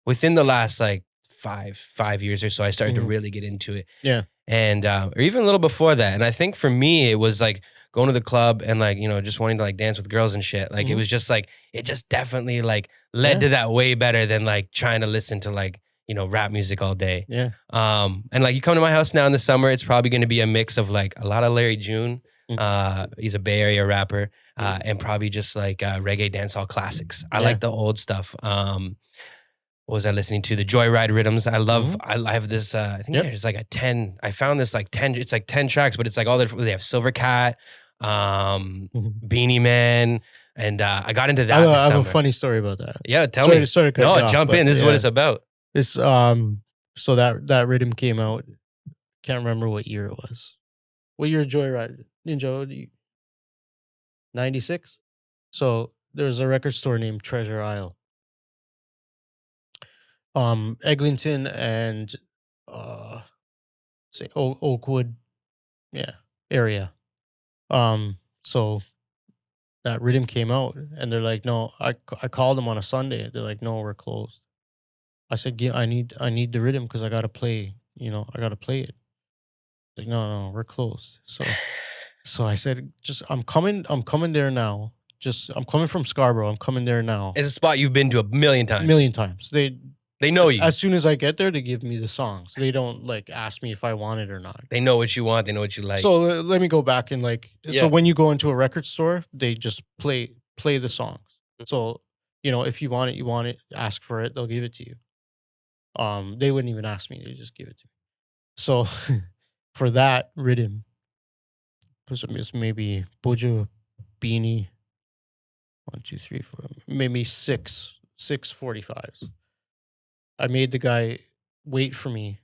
[SPEAKER 1] within the last like 5 years or so. I started to
[SPEAKER 2] Mhm.
[SPEAKER 1] really get into it,
[SPEAKER 2] Yeah.
[SPEAKER 1] and or even a little before that. And I think for me, it was like going to the club and like just wanting to like dance with girls and shit. Like it
[SPEAKER 2] Mhm.
[SPEAKER 1] was just like it just definitely like led
[SPEAKER 2] Yeah.
[SPEAKER 1] to that way better than like trying to listen to like rap music all day.
[SPEAKER 2] Yeah.
[SPEAKER 1] And like you come to my house now in the summer, it's probably going to be a mix of like a lot of Larry June. He's a Bay Area rapper, and probably just like reggae dancehall classics. I
[SPEAKER 2] Yeah.
[SPEAKER 1] like the old stuff. What was I listening to? The Joyride rhythms. I love. I have this. I think
[SPEAKER 2] Yep.
[SPEAKER 1] there's like a 10. I found this like 10. It's like 10 tracks, but it's like they have Silver Cat,
[SPEAKER 2] Mhm.
[SPEAKER 1] Beanie Man, and I got into that.
[SPEAKER 2] I
[SPEAKER 1] this
[SPEAKER 2] have a
[SPEAKER 1] summer.
[SPEAKER 2] funny story about that.
[SPEAKER 1] Yeah, tell
[SPEAKER 2] Sorry
[SPEAKER 1] me.
[SPEAKER 2] to cut
[SPEAKER 1] No,
[SPEAKER 2] you off,
[SPEAKER 1] jump
[SPEAKER 2] but
[SPEAKER 1] in. This is what
[SPEAKER 2] yeah.
[SPEAKER 1] it's about.
[SPEAKER 2] This so that rhythm came out. Can't remember what year it was. What year Joyride Ninja? 96. So there's a record store named Treasure Isle. Eglinton and say Oakwood, yeah, area. So that rhythm came out, and they're like, no, I called them on a Sunday. They're like, no, we're closed. I said, yeah, I need the rhythm because I gotta play. I gotta play it. Like, no, we're closed. So I said, I'm coming there now. I'm coming from Scarborough. I'm coming there now.
[SPEAKER 1] It's a spot you've been to a million times.
[SPEAKER 2] A million times.
[SPEAKER 1] They know you.
[SPEAKER 2] As soon as I get there, they give me the songs. They don't like ask me if I want it or not.
[SPEAKER 1] They know what you want. They know what you like.
[SPEAKER 2] So let me go back and
[SPEAKER 1] Yeah.
[SPEAKER 2] So when you go into a record store, they just play the songs. So if you want it, ask for it, they'll give it to you. They wouldn't even ask me; they just give it to me. So for that rhythm, it's maybe Bojo Beanie, 1, 2, 3, 4, maybe six 45s. I made the guy wait for me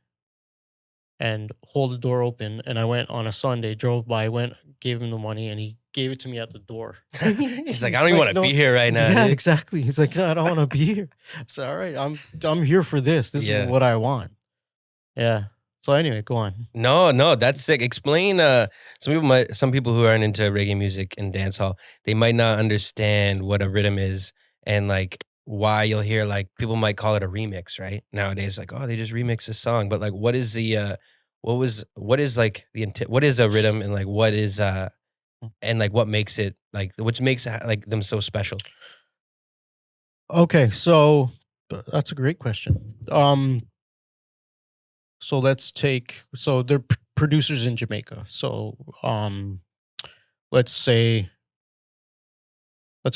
[SPEAKER 2] and hold the door open. And I went on a Sunday, drove by, went, gave him the money, and he gave it to me at the door.
[SPEAKER 1] He's like, I don't even want to
[SPEAKER 2] "No."
[SPEAKER 1] be here right now.
[SPEAKER 2] Yeah,
[SPEAKER 1] dude.
[SPEAKER 2] exactly. He's like, "No, I don't want to be here." I said, "All right, I'm here for this. This
[SPEAKER 1] Yeah.
[SPEAKER 2] is what I want." Yeah. So anyway, go on.
[SPEAKER 1] No, that's sick. Explain. Some people who aren't into reggae music and dancehall, they might not understand what a rhythm is, and like why you'll hear like people might call it a remix, right? Nowadays, like, oh, they just remix a song, but like, what is the what is like the what is a rhythm, and like what is and like what makes it like which makes like them so special?
[SPEAKER 2] Okay, so that's a great question. So let's take, so they're producers in Jamaica. So let's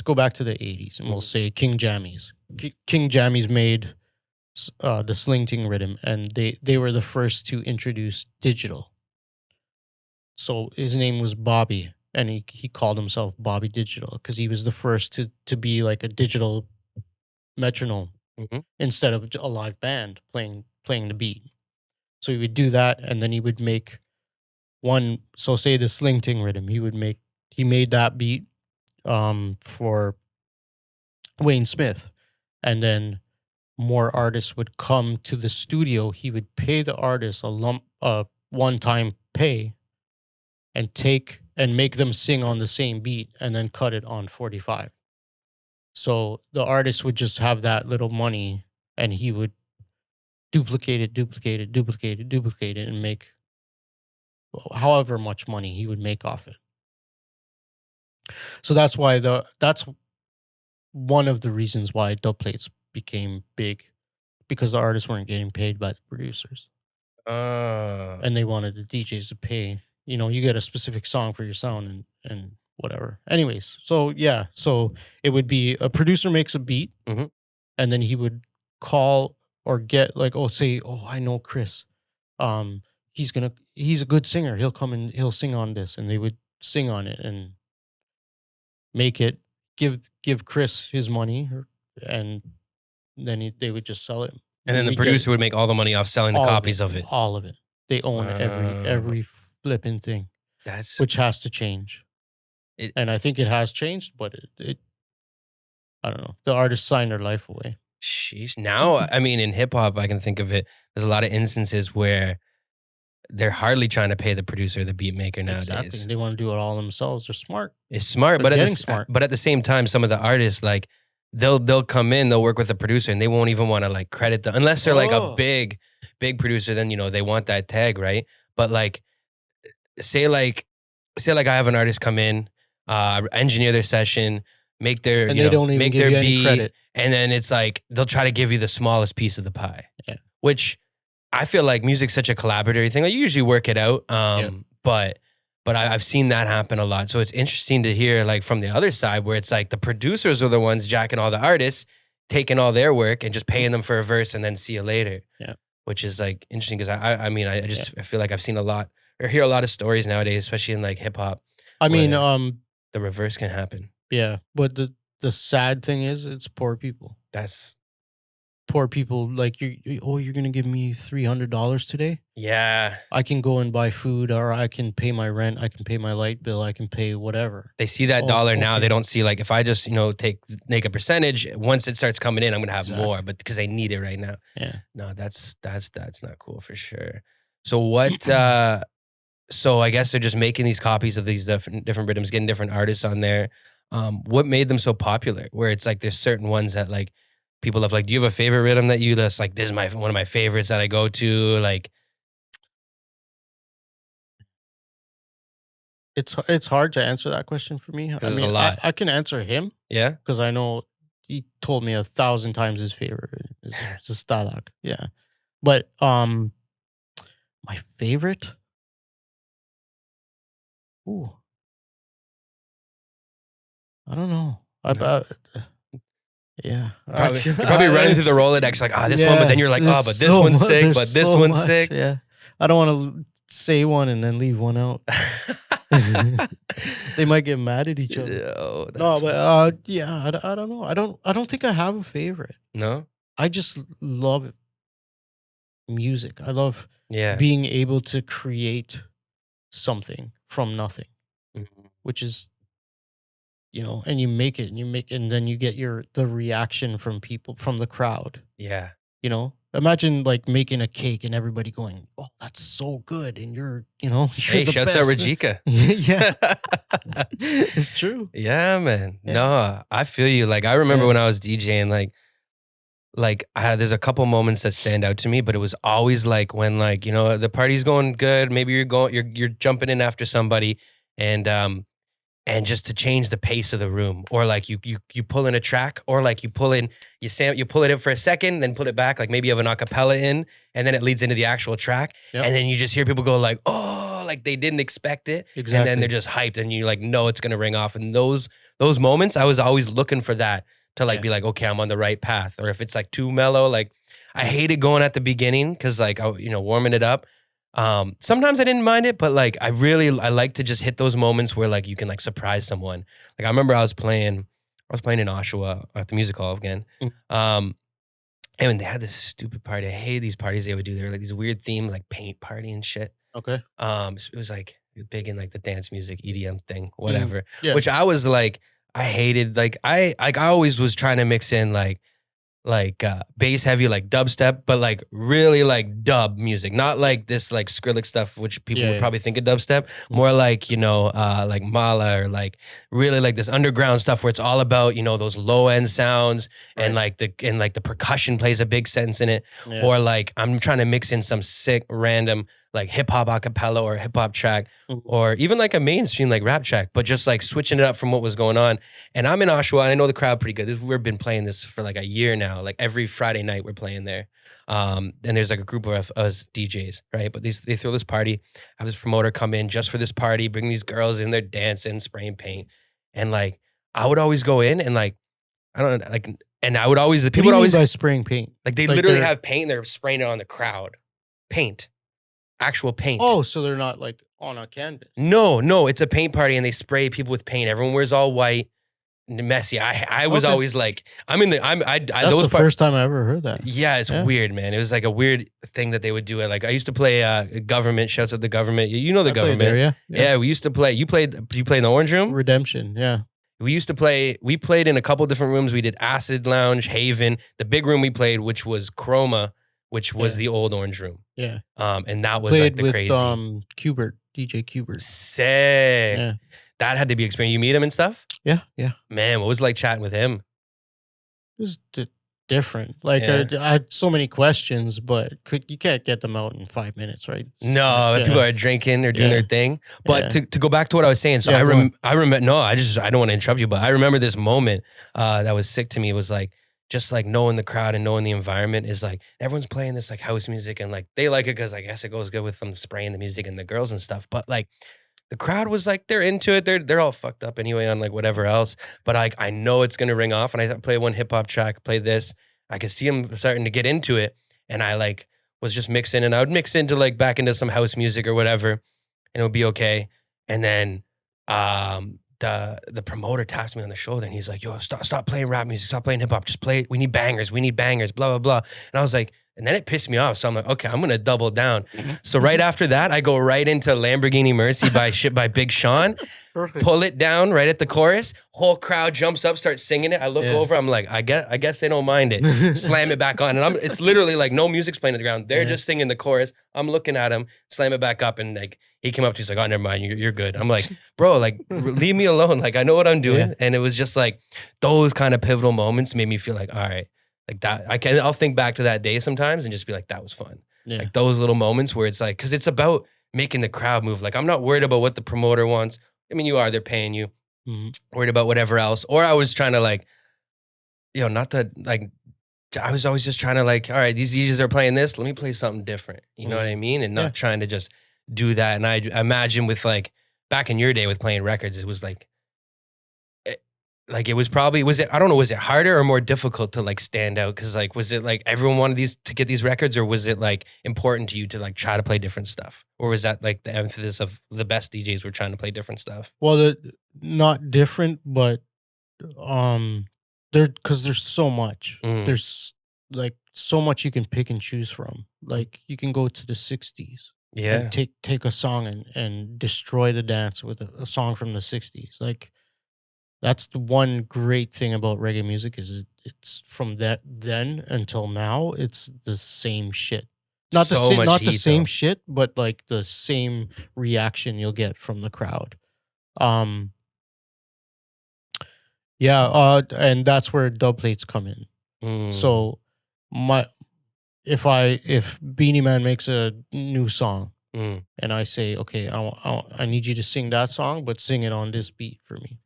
[SPEAKER 2] go back to the 80s, and we'll say King Jammies. King Jammies made the sling ting rhythm, and they were the first to introduce digital. So his name was Bobby, and he called himself Bobby Digital because he was the first to be like a digital metronome instead of a live band playing the beat. So he would do that, and then he would make one. So say the sling ting rhythm, he made that beat for Wayne Smith, and then more artists would come to the studio. He would pay the artist a one-time pay, and make them sing on the same beat, and then cut it on 45. So the artist would just have that little money, and he would duplicate it, and make however much money he would make off it. So that's one of the reasons why dub plates became big, because the artists weren't getting paid by the producers, and they wanted the DJs to pay. You get a specific song for your sound and whatever. Anyways, so yeah, so it would be a producer makes a beat,
[SPEAKER 1] Mhm.
[SPEAKER 2] and then he would call or get like, say, I know Chris. He's a good singer. He'll come and he'll sing on this, and they would sing on it and make it, give Chris his money, and then they would just sell it.
[SPEAKER 1] And then the
[SPEAKER 2] we'd get
[SPEAKER 1] producer would make all the money off selling the
[SPEAKER 2] all
[SPEAKER 1] copies of it.
[SPEAKER 2] All of it. They own every flipping thing,
[SPEAKER 1] That's
[SPEAKER 2] which has to change. And I think it has changed, but it I don't know. The artists signed their life away.
[SPEAKER 1] sheesh. Now, I mean, in hip hop, I can think of it. There's a lot of instances where they're hardly trying to pay the producer, or the beat maker nowadays.
[SPEAKER 2] Exactly. They want to do it all themselves. They're smart.
[SPEAKER 1] It's smart,
[SPEAKER 2] They're
[SPEAKER 1] but
[SPEAKER 2] getting smart.
[SPEAKER 1] but at the same time, some of the artists like they'll come in, they'll work with the producer, and they won't even want to like credit them unless they're like a
[SPEAKER 2] Oh.
[SPEAKER 1] big producer. Then they want that tag, right? But like, say like I have an artist come in, engineer their session, make their
[SPEAKER 2] And they don't even
[SPEAKER 1] make
[SPEAKER 2] give
[SPEAKER 1] their
[SPEAKER 2] you any
[SPEAKER 1] beat,
[SPEAKER 2] credit.
[SPEAKER 1] and then it's like they'll try to give you the smallest piece of the pie.
[SPEAKER 2] Yeah.
[SPEAKER 1] Which I feel like music's such a collaborative thing. Like you usually work it out. But I've seen that happen a lot. So it's interesting to hear like from the other side where it's like the producers are the ones jacking all the artists, taking all their work and just paying them for a verse and then see you later.
[SPEAKER 2] Yeah.
[SPEAKER 1] Which is like interesting because I feel like I've seen a lot or hear a lot of stories nowadays, especially in like hip hop.
[SPEAKER 2] I mean,
[SPEAKER 1] The reverse can happen.
[SPEAKER 2] yeah, but the sad thing is, it's poor people.
[SPEAKER 1] That's
[SPEAKER 2] Poor people, like you're gonna give me $300 today.
[SPEAKER 1] yeah.
[SPEAKER 2] I can go and buy food, or I can pay my rent. I can pay my light bill. I can pay whatever.
[SPEAKER 1] They see that
[SPEAKER 2] Oh,
[SPEAKER 1] dollar now.
[SPEAKER 2] okay.
[SPEAKER 1] They don't see like if I just make a percentage. Once it starts coming in, I'm gonna have
[SPEAKER 2] Exactly.
[SPEAKER 1] more, but because they need it right now.
[SPEAKER 2] Yeah.
[SPEAKER 1] No, that's not cool for sure. So what? So I guess they're just making these copies of these different rhythms, getting different artists on there. What made them so popular? Where it's like there's certain ones that like people have. Like, do you have a favorite rhythm that you just like? This is one of my favorites that I go to. Like,
[SPEAKER 2] It's hard to answer that question for me. I
[SPEAKER 1] there's
[SPEAKER 2] mean,
[SPEAKER 1] a lot.
[SPEAKER 2] I can answer him
[SPEAKER 1] Yeah.
[SPEAKER 2] because I know he told me 1,000 times his favorite is Stalag. Yeah, but my favorite. Ooh, I don't know. Yeah,
[SPEAKER 1] You're probably running through the Rolodex like, this one, but then you're like, but this one's sick, but this one's sick.
[SPEAKER 2] Yeah, I don't want to say one and then leave one out. They might get mad at each other.
[SPEAKER 1] Yo,
[SPEAKER 2] No,
[SPEAKER 1] that's
[SPEAKER 2] but yeah, I don't know. I don't think I have a favorite.
[SPEAKER 1] no,
[SPEAKER 2] I just love music. I love
[SPEAKER 1] yeah,
[SPEAKER 2] being able to create something from nothing,
[SPEAKER 1] Mhm.
[SPEAKER 2] which is, and you make it and and then you get the reaction from people, from the crowd.
[SPEAKER 1] yeah.
[SPEAKER 2] Imagine like making a cake and everybody going, "Oh, that's so good," and you're you're
[SPEAKER 1] Hey,
[SPEAKER 2] the
[SPEAKER 1] shouts out
[SPEAKER 2] best.
[SPEAKER 1] Regika.
[SPEAKER 2] Yeah, it's true.
[SPEAKER 1] Yeah, man.
[SPEAKER 2] Yeah.
[SPEAKER 1] No, I feel you. Like I remember
[SPEAKER 2] Yeah.
[SPEAKER 1] when I was DJing, there's a couple moments that stand out to me, but it was always like when the party's going good, maybe you're jumping in after somebody, and and just to change the pace of the room, or like you pull in a track, or like you pull it in for a second, then put it back, like maybe you have an acapella in, and then it leads into the actual track,
[SPEAKER 2] Yep.
[SPEAKER 1] and then you just hear people go like, oh, like they didn't expect it, and then
[SPEAKER 2] Exactly.
[SPEAKER 1] they're just hyped, and you like know it's gonna ring off, and those moments, I was always looking for that to like
[SPEAKER 2] Yeah.
[SPEAKER 1] be like, okay, I'm on the right path, or if it's like too mellow, like I hated going at the beginning because like warming it up. Sometimes I didn't mind it, but like I like to just hit those moments where like you can like surprise someone. Like I remember I was playing in Oshawa at the music hall again.
[SPEAKER 2] Mm.
[SPEAKER 1] And when they had this stupid party, I hate these parties they would do. They were like these weird themes, like paint party and shit.
[SPEAKER 2] Okay.
[SPEAKER 1] So it was like big in like the dance music, EDM thing, whatever.
[SPEAKER 2] Yeah.
[SPEAKER 1] Which I was like, I hated. Like I always was trying to mix in like bass heavy, like dubstep, but like really like dub music, not like this like Skrillex stuff, which people
[SPEAKER 2] Yeah,
[SPEAKER 1] would
[SPEAKER 2] yeah.
[SPEAKER 1] probably think of dubstep. More like like Mala, or like really like this underground stuff where it's all about those low end sounds, and
[SPEAKER 2] Right.
[SPEAKER 1] like the percussion plays a big sense in it.
[SPEAKER 2] Yeah.
[SPEAKER 1] Or like I'm trying to mix in some sick random like hip hop acapella or hip hop track,
[SPEAKER 2] Mhm.
[SPEAKER 1] or even like a mainstream like rap track, but just like switching it up from what was going on. And I'm in Oshawa, and I know the crowd pretty good. We've been playing this for like a year now. Like every Friday night we're playing there. And there's like a group of us DJs, right? But they throw this party, have this promoter come in just for this party, bring these girls in, they're dancing, spraying paint. And like I would always go in and like, I don't know, like, and I would always, the
[SPEAKER 2] What do
[SPEAKER 1] people
[SPEAKER 2] you
[SPEAKER 1] would
[SPEAKER 2] mean
[SPEAKER 1] always,
[SPEAKER 2] by spraying paint?
[SPEAKER 1] like they
[SPEAKER 2] like
[SPEAKER 1] literally
[SPEAKER 2] they're-
[SPEAKER 1] have paint and they're spraying it on the crowd. Paint. Actual paint.
[SPEAKER 2] Oh, so they're not like on a canvas.
[SPEAKER 1] No, it's a paint party and they spray people with paint. Everyone wears all white and messy. I was
[SPEAKER 2] Okay.
[SPEAKER 1] always like, I
[SPEAKER 2] That's
[SPEAKER 1] those
[SPEAKER 2] the
[SPEAKER 1] part,
[SPEAKER 2] first time I ever heard that.
[SPEAKER 1] yeah, it's
[SPEAKER 2] Yeah.
[SPEAKER 1] weird, man. It was like a weird thing that they would do. Like I used to play government, shouts at the government. You know the
[SPEAKER 2] I played
[SPEAKER 1] government.
[SPEAKER 2] there, yeah.
[SPEAKER 1] Yeah, we used to play. You played in the Orange Room?
[SPEAKER 2] Redemption, yeah.
[SPEAKER 1] We played in a couple different rooms. We did Acid Lounge, Haven. The big room we played, which was Chroma, which was
[SPEAKER 2] Yeah.
[SPEAKER 1] the old Orange Room.
[SPEAKER 2] Yeah.
[SPEAKER 1] And that was
[SPEAKER 2] Played
[SPEAKER 1] like the
[SPEAKER 2] with
[SPEAKER 1] crazy.
[SPEAKER 2] Qbert, DJ Qbert.
[SPEAKER 1] Sick.
[SPEAKER 2] Yeah.
[SPEAKER 1] That had to be experience. You meet him and stuff?
[SPEAKER 2] Yeah, yeah.
[SPEAKER 1] Man, what was it like chatting with him?
[SPEAKER 2] It was different. Like
[SPEAKER 1] Yeah.
[SPEAKER 2] I had so many questions, but you can't get them out in 5 minutes, right?
[SPEAKER 1] No,
[SPEAKER 2] Yeah.
[SPEAKER 1] people are drinking or doing
[SPEAKER 2] Yeah.
[SPEAKER 1] their thing. But
[SPEAKER 2] Yeah.
[SPEAKER 1] to go back to what I was saying, so
[SPEAKER 2] Yeah, go on.
[SPEAKER 1] I remember. No, I don't want to interrupt you, but I remember this moment that was sick to me. It was like just like knowing the crowd and knowing the environment is like everyone's playing this like house music and like they like it because I guess it goes good with them spraying the music and the girls and stuff. But like the crowd was like they're into it. They're all fucked up anyway on like whatever else. But like I know it's gonna ring off. And I play one hip hop track, play this. I could see them starting to get into it, and I like was just mixing, and I would mix into like back into some house music or whatever, and it would be okay. And then the promoter taps me on the shoulder, and he's like, "Yo, stop playing rap music, stop playing hip hop, just play. We need bangers, blah blah blah." And I was like, and then it pissed me off, so I'm like, okay, I'm gonna double down. So right after that, I go right into Lamborghini Mercy by Big Sean.
[SPEAKER 2] Perfect.
[SPEAKER 1] Pull it down right at the chorus. Whole crowd jumps up, starts singing it. I look
[SPEAKER 2] Yeah.
[SPEAKER 1] over. I'm like, I guess they don't mind it. Slam it back on, and it's literally like no music's playing on the ground. They're
[SPEAKER 2] Yeah.
[SPEAKER 1] just singing the chorus. I'm looking at him, slam it back up, and like he came up to me, he's like, "Oh, never mind, you're good." I'm like, "Bro, like leave me alone. Like I know what I'm doing."
[SPEAKER 2] Yeah.
[SPEAKER 1] And it was just like those kind of pivotal moments made me feel like, all right, like that. I'll think back to that day sometimes and just be like, that was fun.
[SPEAKER 2] Yeah.
[SPEAKER 1] Like those little moments where it's like, because it's about making the crowd move. Like I'm not worried about what the promoter wants. I mean, they're paying you.
[SPEAKER 2] Mhm.
[SPEAKER 1] Worried about whatever else. Or I was trying to like, not to like, I was always just trying to like, all right, these DJs are playing this. Let me play something different. You know what I mean? And not
[SPEAKER 2] Yeah.
[SPEAKER 1] trying to just do that. And I imagine with like back in your day with playing records, it was like, like it was probably was it I don't know, was it harder or more difficult to like stand out? Because like was it like everyone wanted these to get these records, or was it like important to you to like try to play different stuff, or was that like the emphasis of the best DJs were trying to play different stuff?
[SPEAKER 2] Well, not different, but um, because there's so much.
[SPEAKER 1] Mm,
[SPEAKER 2] There's like so much you can pick and choose from. Like you can go to the '60s and
[SPEAKER 1] yeah,
[SPEAKER 2] take a song and destroy the dance with a song from the '60s. Like that's the one great thing about reggae music is it's from that then until now it's the same shit.
[SPEAKER 1] so much
[SPEAKER 2] Not the
[SPEAKER 1] heat
[SPEAKER 2] same
[SPEAKER 1] though.
[SPEAKER 2] shit, but like the same reaction you'll get from the crowd. Um yeah, and that's where dub plates come in.
[SPEAKER 1] Mm,
[SPEAKER 2] So my if Beanie Man makes a new song
[SPEAKER 1] mm,
[SPEAKER 2] and I say, okay, I need you to sing that song, but sing it on this beat for me,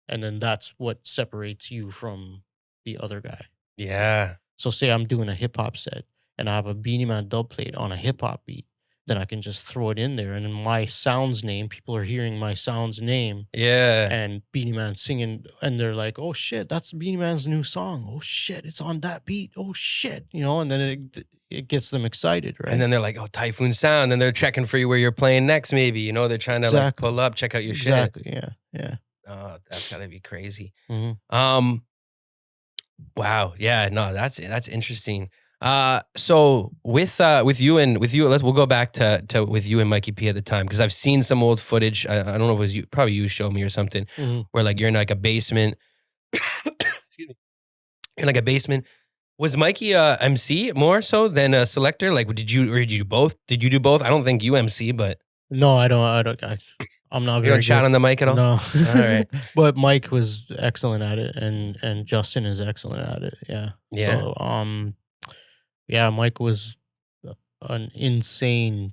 [SPEAKER 2] and then that's what separates you from the other guy.
[SPEAKER 1] yeah,
[SPEAKER 2] So say I'm doing a hip hop set and I have a Beanie Man dub plate on a hip hop beat, then I can just throw it in there, and in my sound's name, people are hearing my sound's name
[SPEAKER 1] yeah.
[SPEAKER 2] and Beanie Man singing, and they're like, "Oh shit, that's Beanie Man's new song. Oh shit, it's on that beat. Oh shit," and then it gets them excited,
[SPEAKER 1] And
[SPEAKER 2] right?
[SPEAKER 1] then they're like, oh, Typhoon Sound. Then they're checking for you where you're playing next, maybe. You know, they're trying to like
[SPEAKER 2] Exactly,
[SPEAKER 1] pull up, check out your shit.
[SPEAKER 2] exactly. Yeah, yeah.
[SPEAKER 1] Oh, that's gotta be crazy.
[SPEAKER 2] Hmm.
[SPEAKER 1] Um, wow. Yeah, no, that's interesting. So with you and with you, we'll go back to with you and Mikey P at the time, because I've seen some old footage. I don't know if it was you, probably you showed me or something,
[SPEAKER 2] Hmm.
[SPEAKER 1] where like you're in like a basement. Excuse me. In like a basement. Was Mikey a MC more so than a selector? Like, did you do both? Did you do both? I don't think you MC, but
[SPEAKER 2] No, I don't. I don't. I'm not
[SPEAKER 1] you don't
[SPEAKER 2] very
[SPEAKER 1] chat
[SPEAKER 2] good.
[SPEAKER 1] on the mic at all.
[SPEAKER 2] No,
[SPEAKER 1] All right.
[SPEAKER 2] but Mike was excellent at it, and Justin is excellent at it. Yeah.
[SPEAKER 1] Yeah.
[SPEAKER 2] So yeah, Mike was an insane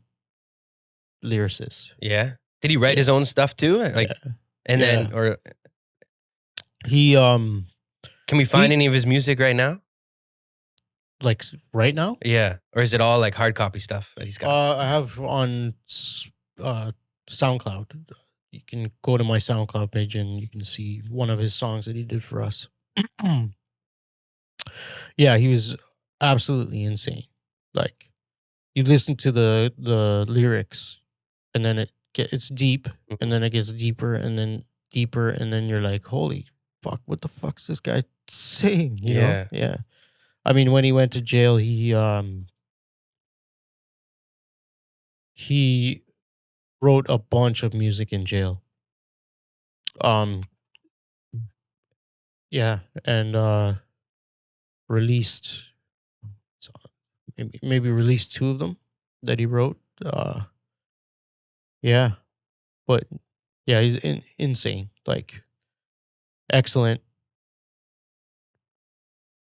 [SPEAKER 2] lyricist.
[SPEAKER 1] Yeah. Did he write
[SPEAKER 2] Yeah,
[SPEAKER 1] his own stuff too?
[SPEAKER 2] yeah,
[SPEAKER 1] Like, and
[SPEAKER 2] yeah.
[SPEAKER 1] then, or
[SPEAKER 2] He
[SPEAKER 1] can we find
[SPEAKER 2] we
[SPEAKER 1] any of his music right now?
[SPEAKER 2] like right now.
[SPEAKER 1] Yeah. Or is it all like hard copy stuff that he's got?
[SPEAKER 2] I have on SoundCloud. You can go to my SoundCloud page and you can see one of his songs that he did for us. Yeah, he was absolutely insane. Like you listen to the lyrics, and then it's deep, and
[SPEAKER 1] Mhm.
[SPEAKER 2] then it gets deeper, and then deeper, and then you're like, holy fuck, what the fuck's this guy saying?
[SPEAKER 1] Yeah.
[SPEAKER 2] Yeah. I mean, when he went to jail, he wrote a bunch of music in jail. Um, yeah, and released so maybe released two of them that he wrote. Yeah, but yeah, he's insane. Like excellent,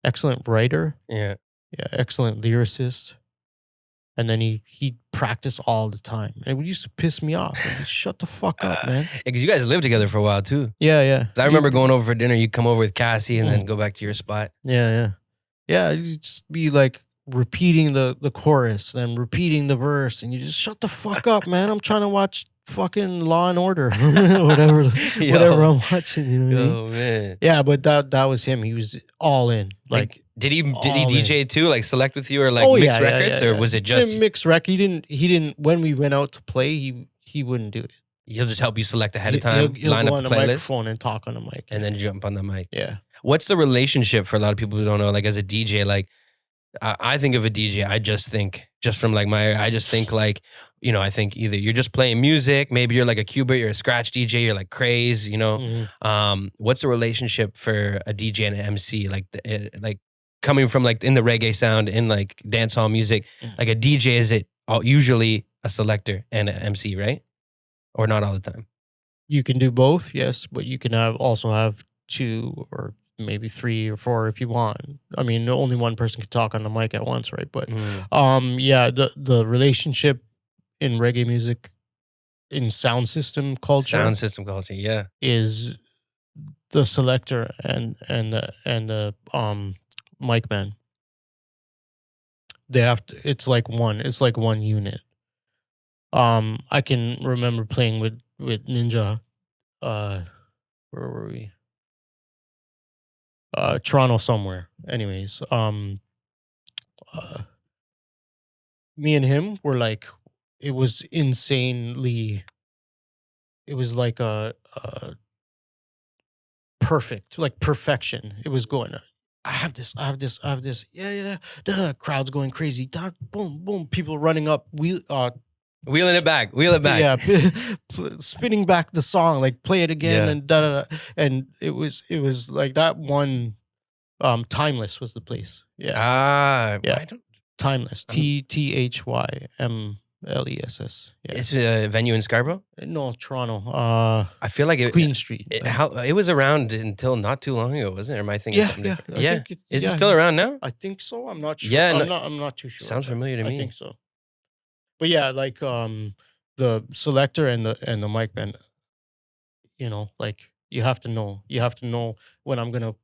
[SPEAKER 2] excellent writer.
[SPEAKER 1] Yeah.
[SPEAKER 2] Yeah, excellent lyricist. And then he practiced all the time. And it would used to piss me off. Like, shut the fuck up, man.
[SPEAKER 1] Because you guys lived together for a while too.
[SPEAKER 2] Yeah, yeah.
[SPEAKER 1] 'Cause I remember going over for dinner. You come over with Cassie and then
[SPEAKER 2] Mm.
[SPEAKER 1] go back to your spot.
[SPEAKER 2] Yeah, yeah. Yeah, you just be like repeating the chorus, then repeating the verse, and you just shut the fuck up, man. I'm trying to watch fucking Law and Order, whatever, whatever
[SPEAKER 1] Yo,
[SPEAKER 2] I'm watching. You know what I mean?
[SPEAKER 1] yo, man.
[SPEAKER 2] Yeah, but that was him. He was all in,
[SPEAKER 1] Like,
[SPEAKER 2] like
[SPEAKER 1] did he
[SPEAKER 2] all in.
[SPEAKER 1] DJ too? Like select with you or like
[SPEAKER 2] Oh
[SPEAKER 1] mix
[SPEAKER 2] yeah, yeah,
[SPEAKER 1] records,
[SPEAKER 2] yeah,
[SPEAKER 1] or
[SPEAKER 2] yeah.
[SPEAKER 1] was it
[SPEAKER 2] He didn't
[SPEAKER 1] just
[SPEAKER 2] mix rec. He didn't. When we went out to play, he wouldn't do it.
[SPEAKER 1] he'll just help you select ahead of
[SPEAKER 2] He'll
[SPEAKER 1] time,
[SPEAKER 2] he'll
[SPEAKER 1] line
[SPEAKER 2] go
[SPEAKER 1] up
[SPEAKER 2] on
[SPEAKER 1] the
[SPEAKER 2] the
[SPEAKER 1] playlist,
[SPEAKER 2] microphone and talk on the mic.
[SPEAKER 1] and then jump on the mic?
[SPEAKER 2] Yeah.
[SPEAKER 1] What's the relationship for a lot of people who don't know? Like as a DJ, like I think of a DJ, I just think just from like I just think like, I think either you're just playing music, maybe you're like a Qbert, you're a scratch DJ, you're like craze,
[SPEAKER 2] Mhm.
[SPEAKER 1] What's the relationship for a DJ and an MC? Like like coming from like in the reggae sound, in like dancehall music,
[SPEAKER 2] Mm.
[SPEAKER 1] like a DJ, is it usually a selector and an MC, right? Or not all the time?
[SPEAKER 2] You can do both, yes, but you can also have two or maybe three or four if you want. I mean, only one person can talk on the mic at once, right? But
[SPEAKER 1] Mm.
[SPEAKER 2] yeah, the relationship in reggae music in sound system culture
[SPEAKER 1] Sound system culture, yeah.
[SPEAKER 2] is the selector and the mic man. They have to, it's like one unit. I can remember playing with Ninja. uh where were we? Toronto somewhere. Anyways, me and him were like, it was insanely. It was like a perfect, like perfection. It was going. I have this. I have this. I have this. Yeah, yeah. Da, da, da. Crowds going crazy. Da, boom, boom. People running up.
[SPEAKER 1] Wheeling it back. Wheel it back.
[SPEAKER 2] Yeah, spinning back the song, like play it again,
[SPEAKER 1] Yeah.
[SPEAKER 2] and da da da. And it was like that one. Timeless was the place. Yeah,
[SPEAKER 1] Yeah.
[SPEAKER 2] Yeah. Timeless. THYMLESS. Yeah.
[SPEAKER 1] It's a venue in Scarborough.
[SPEAKER 2] No, Toronto.
[SPEAKER 1] I feel like
[SPEAKER 2] Queen Street.
[SPEAKER 1] it was around until not too long ago, wasn't it? Or am I thinking
[SPEAKER 2] Yeah,
[SPEAKER 1] something
[SPEAKER 2] yeah.
[SPEAKER 1] different?
[SPEAKER 2] I
[SPEAKER 1] Yeah.
[SPEAKER 2] think
[SPEAKER 1] Is it still around now?
[SPEAKER 2] I think so. I'm not sure.
[SPEAKER 1] Yeah,
[SPEAKER 2] I'm not too sure.
[SPEAKER 1] Sounds familiar to me.
[SPEAKER 2] I think so. But yeah, like the selector and the mic band, like you have to know. You have to know when I'm gonna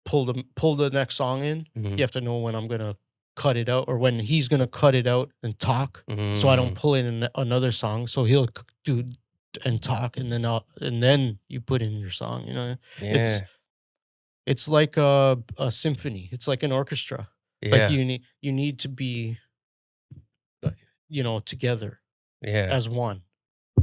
[SPEAKER 2] pull the next song in.
[SPEAKER 1] Mhm.
[SPEAKER 2] You have to know when I'm gonna cut it out or when he's gonna cut it out and talk, so I don't
[SPEAKER 1] Mhm.
[SPEAKER 2] pull in another song. So he'll do and talk, and then you put in your song.
[SPEAKER 1] Yeah.
[SPEAKER 2] It's like a symphony. It's like an orchestra. Like
[SPEAKER 1] Yeah.
[SPEAKER 2] you need to be together
[SPEAKER 1] Yeah.
[SPEAKER 2] as one,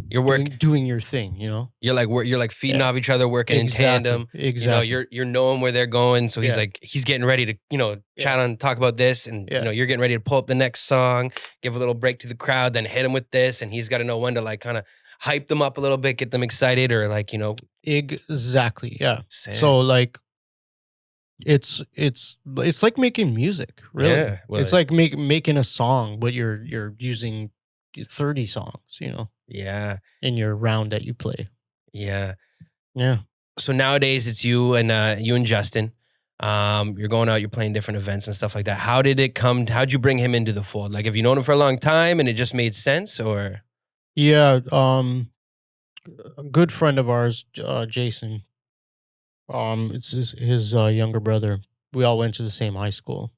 [SPEAKER 1] You're working.
[SPEAKER 2] doing your thing.
[SPEAKER 1] You're like feeding
[SPEAKER 2] Yeah.
[SPEAKER 1] off each other, working in tandem.
[SPEAKER 2] Exactly.
[SPEAKER 1] You're knowing where they're going. So
[SPEAKER 2] Yeah.
[SPEAKER 1] he's getting ready to, chat
[SPEAKER 2] Yeah.
[SPEAKER 1] on, talk about this, and
[SPEAKER 2] Yeah.
[SPEAKER 1] you're getting ready to pull up the next song, give a little break to the crowd, then hit him with this, and he's got to know when to like kind of hype them up a little bit, get them excited, or like
[SPEAKER 2] Exactly. Yeah.
[SPEAKER 1] sick.
[SPEAKER 2] So like it's like making music, really.
[SPEAKER 1] Yeah, well,
[SPEAKER 2] it's like making a song, but you're using 30 songs,
[SPEAKER 1] yeah,
[SPEAKER 2] in your round that you play.
[SPEAKER 1] yeah.
[SPEAKER 2] Yeah.
[SPEAKER 1] So nowadays it's you and Justin. You're going out, you're playing different events and stuff like that. How'd you bring him into the fold? Like, have you known him for a long time and it just made sense, or?
[SPEAKER 2] Yeah. A good friend of ours, Jason. It's his younger brother. We all went to the same high school.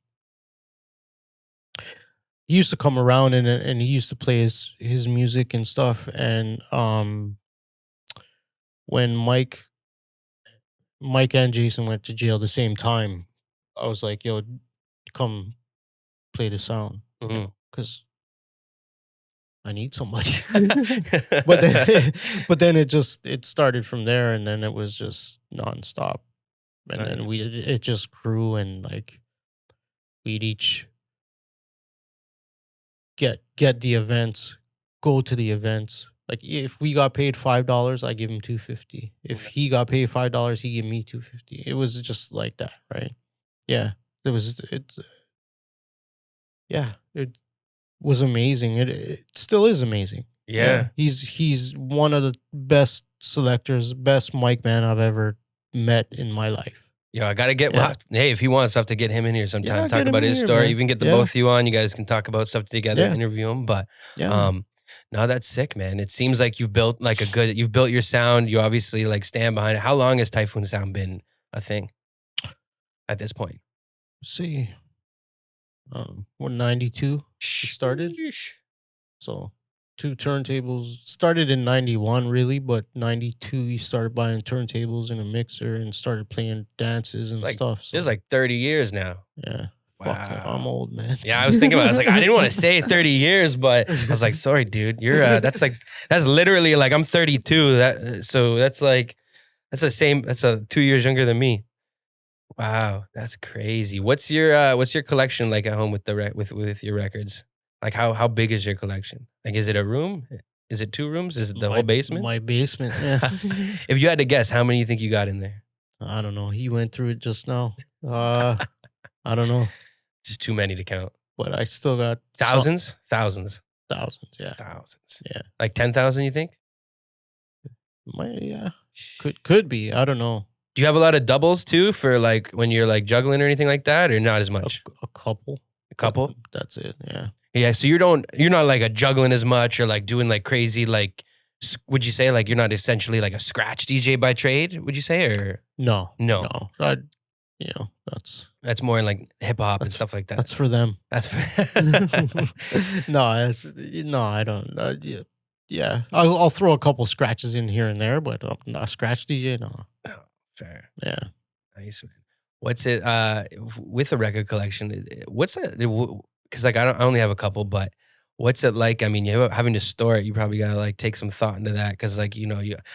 [SPEAKER 2] He used to come around and he used to play his music and stuff. And when Mike and Jason went to jail the same time, I was like, "Yo, come play the sound,"
[SPEAKER 1] Mhm.
[SPEAKER 2] because I need somebody. but then, but then it started from there, and then it was just nonstop, and
[SPEAKER 1] Nice.
[SPEAKER 2] then it just grew, and like we'd each get the events, go to the events. Like if we got paid $5, I give him $2.50. If he got paid $5, he give me $2.50. It was just like that, right? Yeah, yeah, it was amazing. It still is amazing.
[SPEAKER 1] Yeah.
[SPEAKER 2] He's one of the best selectors, best mic man I've ever met in my life.
[SPEAKER 1] Yo, I gotta get.
[SPEAKER 2] Yeah.
[SPEAKER 1] Hey, if he wants, I have to get him in here sometime.
[SPEAKER 2] Yeah,
[SPEAKER 1] Talk
[SPEAKER 2] get him
[SPEAKER 1] about
[SPEAKER 2] in
[SPEAKER 1] his
[SPEAKER 2] here,
[SPEAKER 1] story.
[SPEAKER 2] man.
[SPEAKER 1] Even get the
[SPEAKER 2] Yeah.
[SPEAKER 1] both of you on. You guys can talk about stuff together,
[SPEAKER 2] Yeah.
[SPEAKER 1] interview him. But
[SPEAKER 2] Yeah.
[SPEAKER 1] no, that's sick, man. It seems like you've built you've built your sound. You obviously like stand behind it. How long has Typhoon Sound been a thing at this point?
[SPEAKER 2] See, we're 92 started.
[SPEAKER 1] Sheesh.
[SPEAKER 2] So 2 turntables. Started in 91 really, but 92 you started buying turntables and a mixer and started playing dances and
[SPEAKER 1] Like,
[SPEAKER 2] stuff. So
[SPEAKER 1] This is like 30 years now.
[SPEAKER 2] yeah.
[SPEAKER 1] Wow.
[SPEAKER 2] Fuck it, I'm old, man.
[SPEAKER 1] Yeah, I was thinking about it. I was like, I didn't want to say 30 years, but I was like, sorry, dude. You're that's literally like I'm 32. That's the same. That's 2 years younger than me. Wow, that's crazy. What's your collection like at home with with your records? Like how big is your collection? Like, is it a room? Is it 2 rooms? Is it the whole basement?
[SPEAKER 2] My basement, yeah.
[SPEAKER 1] If you had to guess, how many you think you got in there?
[SPEAKER 2] I don't know. He went through it just now. I don't know.
[SPEAKER 1] Just too many to count.
[SPEAKER 2] But I still got
[SPEAKER 1] Thousands,
[SPEAKER 2] thousands, yeah.
[SPEAKER 1] thousands.
[SPEAKER 2] Yeah.
[SPEAKER 1] Like 10,000. You think?
[SPEAKER 2] Yeah. Could be. I don't know.
[SPEAKER 1] Do you have a lot of doubles too for like when you're like juggling or anything like that, or not as much?
[SPEAKER 2] A couple.
[SPEAKER 1] A couple.
[SPEAKER 2] That's it. Yeah.
[SPEAKER 1] Yeah. So you're not like a juggling as much or like doing like crazy like. Would you say like you're not essentially like a scratch DJ by trade? Would you say or
[SPEAKER 2] No.
[SPEAKER 1] no? That's more in like hip hop and stuff like that.
[SPEAKER 2] That's for them.
[SPEAKER 1] That's
[SPEAKER 2] No, I don't. Yeah. I'll throw a couple scratches in here and there, but I'm not a scratch DJ. No.
[SPEAKER 1] fair.
[SPEAKER 2] Yeah.
[SPEAKER 1] Nice, man. What's it with the record collection? What's it? Because like I only have a couple, but what's it like? I mean, you having to store it, you probably gotta like take some thought into that. Because like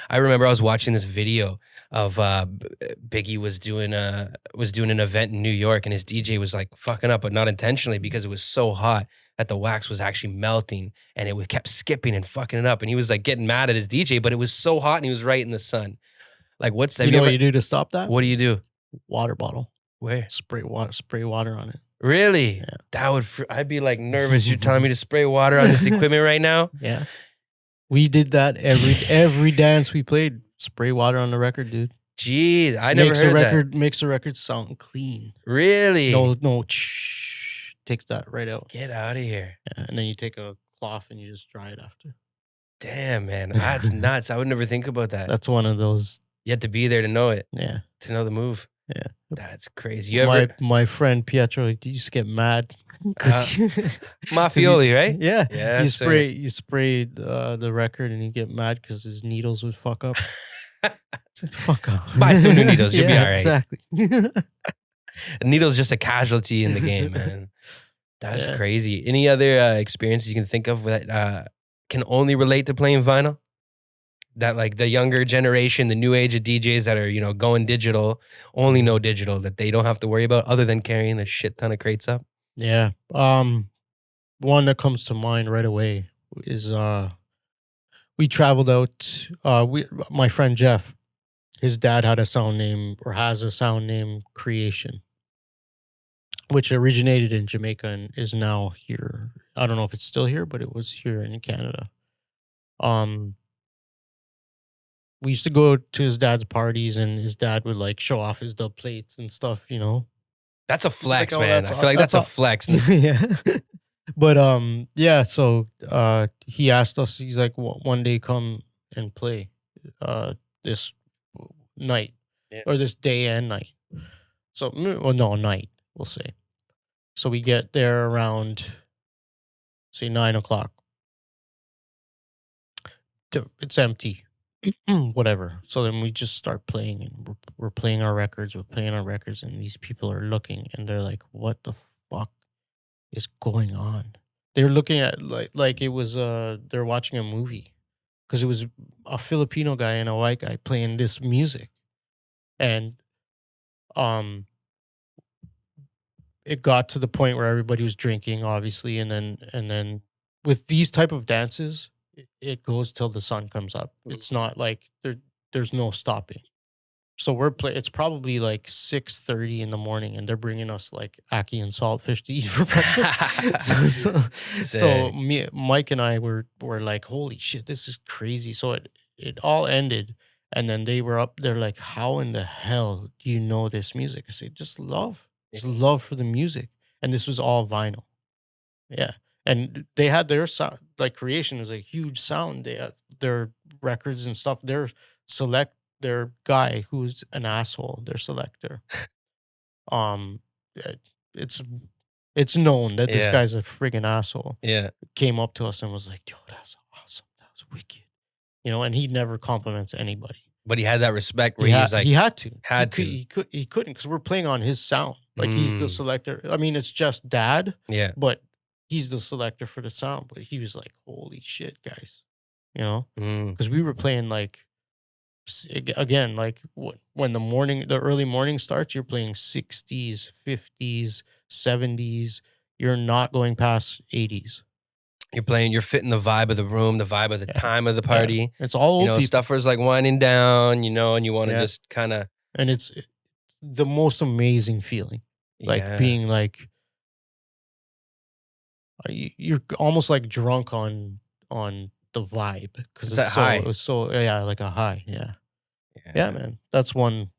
[SPEAKER 1] I remember I was watching this video of Biggie was doing an event in New York, and his DJ was like fucking up, but not intentionally because it was so hot that the wax was actually melting, and kept skipping and fucking it up, and he was like getting mad at his DJ, but it was so hot, and he was right in the sun. Like, what's that?
[SPEAKER 2] You know what you do to stop that?
[SPEAKER 1] What do you do?
[SPEAKER 2] Water bottle.
[SPEAKER 1] Where?
[SPEAKER 2] Spray water on it.
[SPEAKER 1] Really?
[SPEAKER 2] Yeah.
[SPEAKER 1] That would. I'd be like nervous. You're telling me to spray water on this equipment right now?
[SPEAKER 2] Yeah. We did that every dance we played. Spray water on the record, dude.
[SPEAKER 1] Jeez, I never heard that.
[SPEAKER 2] Makes the record sound clean.
[SPEAKER 1] Really?
[SPEAKER 2] No. Takes that right out.
[SPEAKER 1] Get out of here.
[SPEAKER 2] Yeah, and then you take a cloth and you just dry it after.
[SPEAKER 1] Damn, man, that's nuts. I would never think about that.
[SPEAKER 2] That's one of those.
[SPEAKER 1] You have to be there to know it.
[SPEAKER 2] Yeah.
[SPEAKER 1] To know the move.
[SPEAKER 2] Yeah.
[SPEAKER 1] That's crazy. You ever?
[SPEAKER 2] My friend Pietro, he used to get mad.
[SPEAKER 1] Mafioli, right?
[SPEAKER 2] Yeah.
[SPEAKER 1] Yeah.
[SPEAKER 2] You spray the record and you get mad because his needles would fuck up. Fuck off.
[SPEAKER 1] Buy some new needles. You'll be all right.
[SPEAKER 2] Exactly.
[SPEAKER 1] A needle's just a casualty in the game, man. That's crazy. Any other experiences you can think of that can only relate to playing vinyl? That like the younger generation, the new age of DJs that are, going digital, only know digital, that they don't have to worry about other than carrying a shit ton of crates up.
[SPEAKER 2] Yeah. One that comes to mind right away is we traveled out. My friend Jeff, his dad has a sound name Creation, which originated in Jamaica and is now here. I don't know if it's still here, but it was here in Canada. We used to go to his dad's parties, and his dad would like show off his dub plates and stuff.
[SPEAKER 1] That's a flex,
[SPEAKER 2] like,
[SPEAKER 1] man. I feel like that's a flex.
[SPEAKER 2] Yeah. But yeah. So he asked us. He's like, one day come and play this night or this day and night. So night, we'll say. So we get there around, say, 9:00. It's empty. Whatever. So then we just start playing, and we're playing our records. And these people are looking, and they're like, "What the fuck is going on?" They're looking at like it was they're watching a movie, because it was a Filipino guy and a white guy playing this music, and it got to the point where everybody was drinking, obviously, and then with these type of dances, it goes till the sun comes up. It's not like there's no stopping. So it's probably like 6:30 in the morning, and they're bringing us like ackee and saltfish to eat for breakfast. so Mike and I were like, holy shit, this is crazy. So it all ended, and then they were up there like, how in the hell do you know this music? I said, just love. It's love for the music. And this was all vinyl. Yeah. And they had their sound, like Creation was a huge sound. They had their records and stuff. Their guy who's an asshole, their selector. It's known that this guy's a friggin' asshole.
[SPEAKER 1] Yeah.
[SPEAKER 2] Came up to us and was like, yo, that's awesome. That was wicked. And he never compliments anybody.
[SPEAKER 1] But he had that respect where
[SPEAKER 2] he's
[SPEAKER 1] like,
[SPEAKER 2] he had to.
[SPEAKER 1] He
[SPEAKER 2] couldn't, because we're playing on his sound. Like he's the selector. I mean, it's just dad.
[SPEAKER 1] Yeah.
[SPEAKER 2] But he's the selector for the sound. But he was like, holy shit, guys. Because we were playing like, again, like when the early morning starts, you're playing 60s, 50s, 70s. You're not going past 80s.
[SPEAKER 1] You're fitting the vibe of the room, the vibe of the time of the party.
[SPEAKER 2] Yeah. It's all old people.
[SPEAKER 1] Stuffers like winding down, and you want to just kind of.
[SPEAKER 2] And it's the most amazing feeling. Like being like, you're almost like drunk on the vibe, because it's
[SPEAKER 1] high.
[SPEAKER 2] It was so like a high. Yeah, man. That's one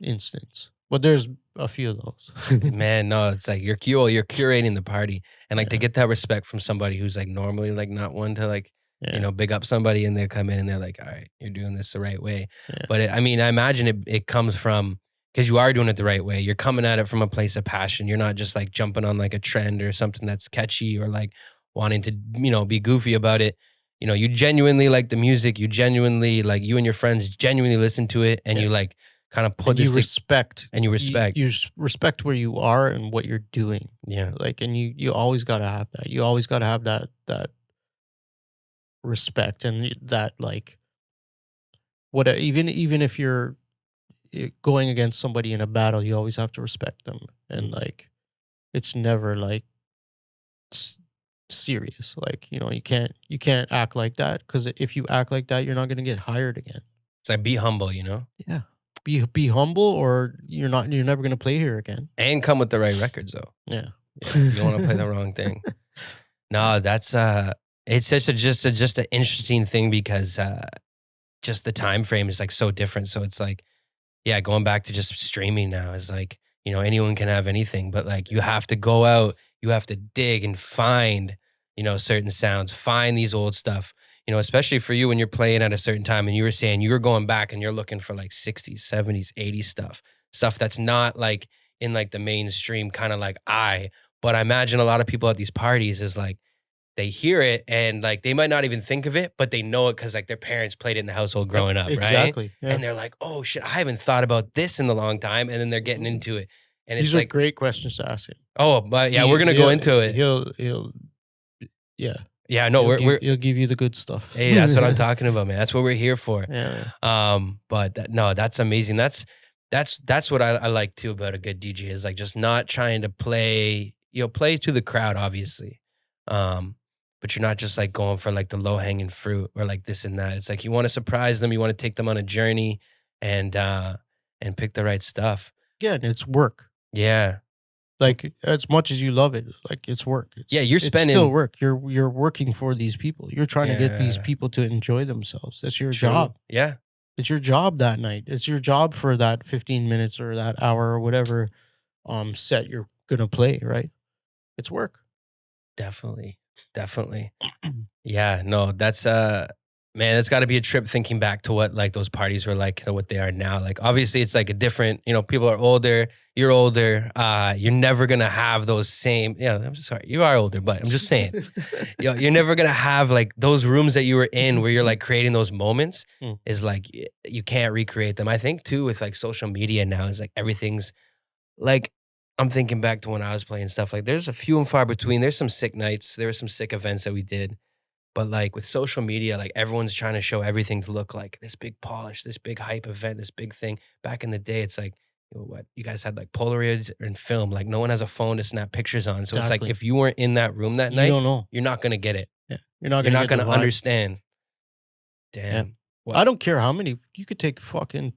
[SPEAKER 2] instance, but there's a few of those.
[SPEAKER 1] Man, no, it's like you're curating the party, and like to get that respect from somebody who's like normally like not one to like big up somebody, and they come in and they're like, all right, you're doing this the right way. But I imagine it comes from, because you are doing it the right way. You're coming at it from a place of passion. You're not just like jumping on like a trend or something that's catchy, or like wanting to be goofy about it. You genuinely like the music. You genuinely like, you and your friends genuinely listen to it, and you like kind of put
[SPEAKER 2] And you
[SPEAKER 1] this
[SPEAKER 2] respect.
[SPEAKER 1] and you respect.
[SPEAKER 2] You respect where you are and what you're doing.
[SPEAKER 1] Yeah.
[SPEAKER 2] Like, and you always got to have that. You always got to have that respect and that, like, what, even if you're going against somebody in a battle, you always have to respect them. And like, it's never like serious. Like, you can't act like that, because if you act like that, you're not going to get hired again.
[SPEAKER 1] It's like, be humble, you know?
[SPEAKER 2] Yeah. Be humble, or you're never going to play here again.
[SPEAKER 1] And come with the right records, though.
[SPEAKER 2] Yeah.
[SPEAKER 1] You don't want to play the wrong thing. No, that's it's just an interesting thing, because just the time frame is like so different. So it's like, yeah, going back to just streaming now is like, anyone can have anything, but like you have to go out, you have to dig and find, certain sounds, find these old stuff, especially for you when you're playing at a certain time, and you were saying you were going back and you're looking for like 60s, 70s, 80s stuff that's not like in like the mainstream kind of like but I imagine a lot of people at these parties is like, they hear it and like they might not even think of it, but they know it because like their parents played it in the household growing up, right?
[SPEAKER 2] Exactly. Yeah.
[SPEAKER 1] And they're like, oh shit, I haven't thought about this in a long time. And then they're getting into it. And
[SPEAKER 2] These
[SPEAKER 1] it's
[SPEAKER 2] are
[SPEAKER 1] like,
[SPEAKER 2] great questions to ask him.
[SPEAKER 1] oh, but yeah, we're gonna go into it.
[SPEAKER 2] He'll
[SPEAKER 1] yeah, no,
[SPEAKER 2] he'll give you the good stuff.
[SPEAKER 1] Hey, that's what I'm talking about, man. That's what we're here for.
[SPEAKER 2] Yeah.
[SPEAKER 1] But that's amazing. That's what I like too about a good DJ, is like just not trying to play to the crowd, obviously. But you're not just like going for like the low hanging fruit or like this and that. It's like you want to surprise them, you want to take them on a journey, and pick the right stuff.
[SPEAKER 2] Again, it's work.
[SPEAKER 1] Yeah.
[SPEAKER 2] Like, as much as you love it, like, it's work.
[SPEAKER 1] You're spending,
[SPEAKER 2] it's still work. You're working for these people. You're trying to get these
[SPEAKER 1] Yeah.
[SPEAKER 2] people to enjoy themselves. That's your
[SPEAKER 1] True.
[SPEAKER 2] job.
[SPEAKER 1] Yeah.
[SPEAKER 2] It's your job that night. It's your job for that 15 minutes or that hour or whatever set you're gonna play, right? It's work.
[SPEAKER 1] Definitely. Yeah, no, that's man, it's got to be a trip thinking back to what like those parties were like to what they are now. Like obviously it's like a different, people are older, you're older, you're never going to have those same, I'm sorry, you are older, but I'm just saying, you're never going to have like those rooms that you were in where you're like creating those moments is like, you can't recreate them. I think too with like social media now is like everything's like, I'm thinking back to when I was playing stuff, like there's a few and far between. There's some sick nights. There were some sick events that we did. But like with social media, like everyone's trying to show everything to look like this big polish, this big hype event, this big thing. Back in the day, it's like, what? You guys had like Polaroids and film. Like no one has a phone to snap pictures on. So it's like if you weren't in that room that night,
[SPEAKER 2] You don't know.
[SPEAKER 1] you're not going to get it.
[SPEAKER 2] Yeah. You're not
[SPEAKER 1] You're
[SPEAKER 2] gonna
[SPEAKER 1] not going to understand. Damn.
[SPEAKER 2] I don't care how many. You could take fucking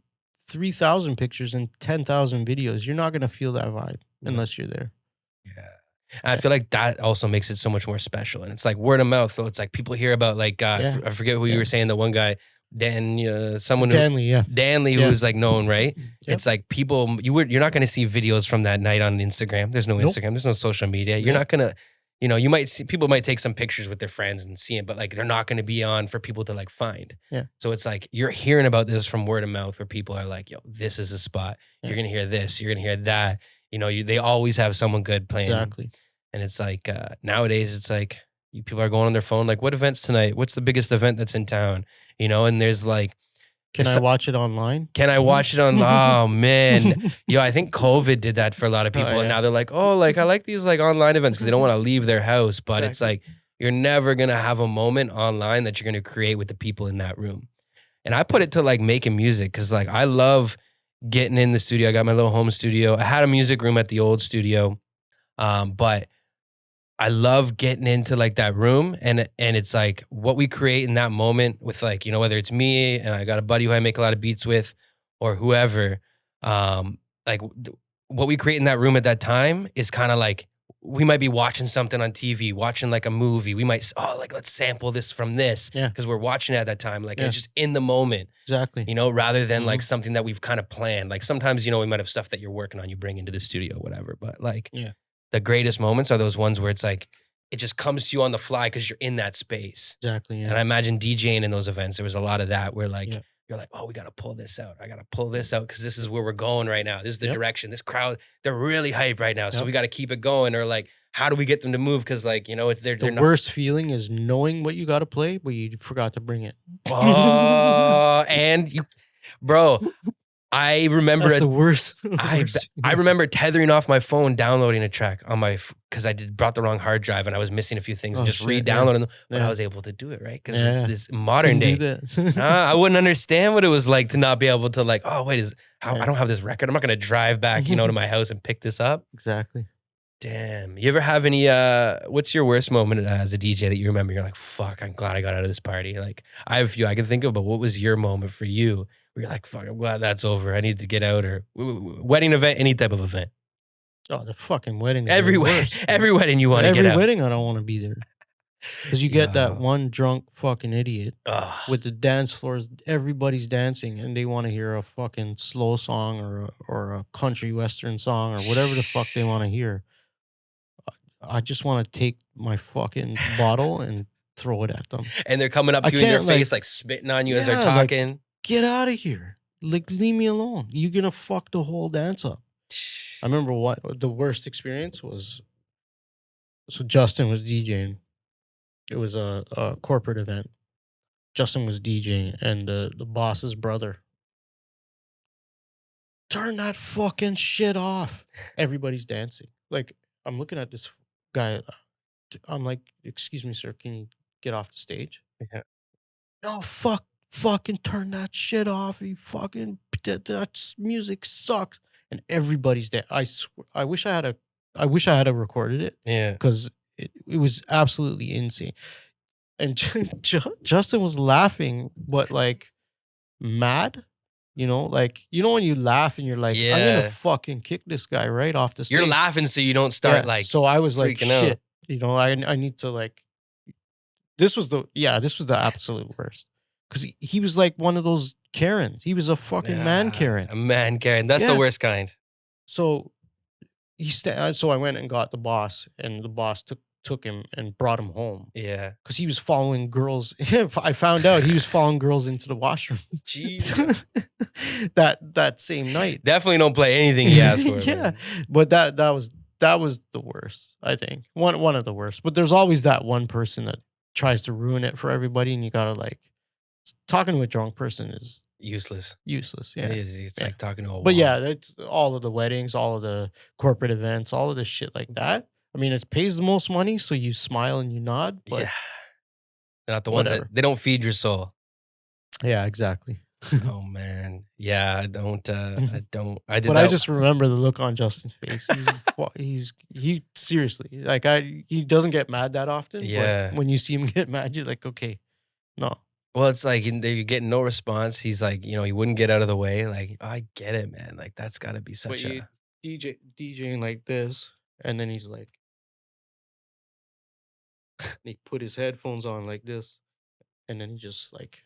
[SPEAKER 2] 3,000 pictures and 10,000 videos. You're not gonna feel that vibe unless you're there.
[SPEAKER 1] Yeah. And I feel like that also makes it so much more special. And it's like word of mouth. So it's like people hear about like, I forget who you were saying, the one guy,
[SPEAKER 2] Danley,
[SPEAKER 1] who was like known, right? Yep. It's like people, you're not going to see videos from that night on Instagram. There's no Instagram. There's no social media. You're not going to, you might see, people might take some pictures with their friends and see it, but like they're not going to be on for people to like find.
[SPEAKER 2] Yeah.
[SPEAKER 1] So it's like you're hearing about this from word of mouth where people are like, yo, this is a spot. Yeah. You're going to hear this. You're going to hear that. They always have someone good playing.
[SPEAKER 2] Exactly.
[SPEAKER 1] And it's like nowadays, it's like people are going on their phone, like, what event's tonight? What's the biggest event that's in town? And there's like,
[SPEAKER 2] can I watch it online?
[SPEAKER 1] Can I watch it on? Oh man, I think COVID did that for a lot of people, and now they're like, oh, like I like these like online events because they don't want to leave their house. But it's like you're never gonna have a moment online that you're gonna create with the people in that room. And I put it to like making music because like I love getting in the studio. I got my little home studio. I had a music room at the old studio, but I love getting into like that room and it's like what we create in that moment with like, whether it's me and I got a buddy who I make a lot of beats with or whoever, like what we create in that room at that time is kind of like, we might be watching something on TV, watching like a movie. We might, let's sample this from this because we're watching it at that time. Like it's just in the moment.
[SPEAKER 2] Exactly.
[SPEAKER 1] Rather than like something that we've kind of planned. Like sometimes, we might have stuff that you're working on, you bring into the studio, whatever. But like, the greatest moments are those ones where it's like, it just comes to you on the fly because you're in that space.
[SPEAKER 2] Exactly. Yeah.
[SPEAKER 1] And I imagine DJing in those events, there was a lot of that where like, you're like, oh, we got to pull this out. I got to pull this out because this is where we're going right now. This is the direction. This crowd, they're really hype right now. So we got to keep it going. Or like, how do we get them to move? Because like, they're
[SPEAKER 2] the worst feeling is knowing what you got to play, but you forgot to bring it.
[SPEAKER 1] Oh, and you, bro. I remember
[SPEAKER 2] That's the worst.
[SPEAKER 1] I remember tethering off my phone, downloading a track on my because I brought the wrong hard drive and I was missing a few things and just re-downloading them, but I was able to do it, right? Because it's this modern day. I wouldn't understand what it was like to not be able to like, oh wait, I don't have this record. I'm not gonna drive back, to my house and pick this up.
[SPEAKER 2] Exactly.
[SPEAKER 1] Damn. You ever have any what's your worst moment as a DJ that you remember? You're like, fuck, I'm glad I got out of this party. Like I have a few I can think of, but what was your moment for you where you're like, fuck, I'm glad that's over. I need to get out, or wedding event, any type of event.
[SPEAKER 2] Oh, the fucking wedding.
[SPEAKER 1] Every wedding you want to get out.
[SPEAKER 2] Every wedding I don't want to be there. Because you get that one drunk fucking idiot with the dance floors, everybody's dancing and they want to hear a fucking slow song or a country western song or whatever the fuck they want to hear. I just want to take my fucking bottle and throw it at them.
[SPEAKER 1] And they're coming up to you in your face, like spitting on you as they're talking.
[SPEAKER 2] Like, get out of here. Like, leave me alone. You're going to fuck the whole dance up. I remember what the worst experience was. So Justin was DJing. It was a corporate event. Justin was DJing and the boss's brother. Turn that fucking shit off. Everybody's dancing. Like, I'm looking at this guy. I'm like, excuse me, sir, can you get off the stage?
[SPEAKER 1] Yeah.
[SPEAKER 2] No, fucking turn that shit off. You fucking, that music sucks. And everybody's there. I swear, I wish I had recorded it.
[SPEAKER 1] Yeah.
[SPEAKER 2] Because it was absolutely insane. And Justin was laughing, but like mad. Like, when you laugh and you're like, I'm going to fucking kick this guy right off the stage.
[SPEAKER 1] You're laughing so you don't start like
[SPEAKER 2] so I was like, shit,
[SPEAKER 1] out.
[SPEAKER 2] I need to like, this was the absolute worst. Because he was like one of those Karens. He was a fucking man Karen.
[SPEAKER 1] A man Karen. That's the worst kind. So
[SPEAKER 2] so I went and got the boss, and the boss took him and brought him home.
[SPEAKER 1] Yeah.
[SPEAKER 2] Because he was following girls. I found out he was following girls into the washroom.
[SPEAKER 1] Jeez.
[SPEAKER 2] that same night.
[SPEAKER 1] Definitely don't play anything he asked for.
[SPEAKER 2] Yeah.
[SPEAKER 1] Man.
[SPEAKER 2] But that was the worst, I think. One of the worst. But there's always that one person that tries to ruin it for everybody, and you gotta like, talking to a drunk person is
[SPEAKER 1] useless.
[SPEAKER 2] Yeah.
[SPEAKER 1] It's like talking to a wall.
[SPEAKER 2] But yeah, that's all of the weddings, all of the corporate events, all of the shit like that. I mean, it pays the most money, so you smile and you nod. But
[SPEAKER 1] they're not the ones that they don't feed your soul.
[SPEAKER 2] Yeah, exactly.
[SPEAKER 1] Oh man, yeah. I did.
[SPEAKER 2] But I just remember the look on Justin's face. He seriously, like, he doesn't get mad that often.
[SPEAKER 1] Yeah.
[SPEAKER 2] But when you see him get mad, you're like, okay, no.
[SPEAKER 1] Well, it's like you're getting no response. He's like, he wouldn't get out of the way. Like, oh, I get it, man. Like, that's got to be such a
[SPEAKER 2] DJing like this, and then he's like, he put his headphones on like this, and then he just like,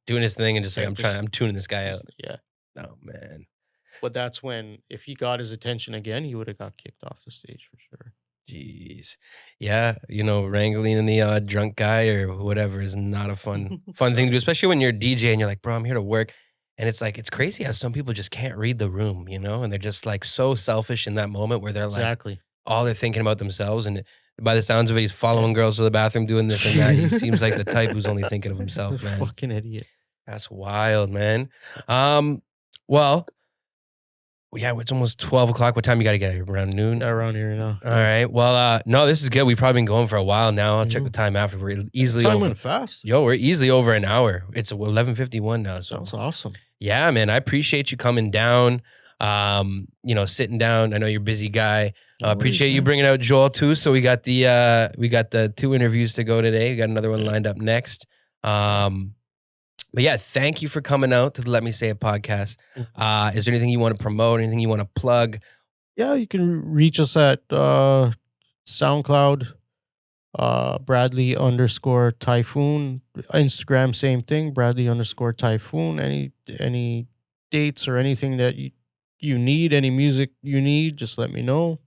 [SPEAKER 1] doing his thing and just like, I'm tuning this guy out.
[SPEAKER 2] Yeah.
[SPEAKER 1] Oh man.
[SPEAKER 2] But that's when, if he got his attention again, he would have got kicked off the stage for sure.
[SPEAKER 1] Jeez. Yeah. Wrangling in the drunk guy or whatever is not a fun thing to do, especially when you're a DJ and you're like, bro, I'm here to work. And it's like, it's crazy how some people just can't read the room, and they're just like so selfish in that moment where they're like, all they're thinking about themselves. And by the sounds of it, he's following girls to the bathroom, doing this and that. He seems like the type who's only thinking of himself, man.
[SPEAKER 2] Fucking idiot.
[SPEAKER 1] That's wild, man. Well, yeah, it's almost 12 o'clock. What time you got to get here? Around noon?
[SPEAKER 2] Around here now.
[SPEAKER 1] All right. Well, no, this is good. We've probably been going for a while now. I'll check the time after. We're easily
[SPEAKER 2] time
[SPEAKER 1] over.
[SPEAKER 2] Went fast.
[SPEAKER 1] Yo, we're easily over an hour. It's 11:51 now. So
[SPEAKER 2] that's awesome.
[SPEAKER 1] Yeah, man. I appreciate you coming down. Sitting down. I know you're a busy guy. Appreciate you bringing out Joel too. So we got the 2 interviews to go today. We got another one lined up next. But yeah, thank you for coming out to the Let Me Say It podcast. Is there anything you want to promote? Anything you want to plug?
[SPEAKER 2] Yeah, you can reach us at SoundCloud, Bradley_Typhoon. Instagram, same thing, Bradley_Typhoon. Any dates or anything that you need, any music you need, just let me know.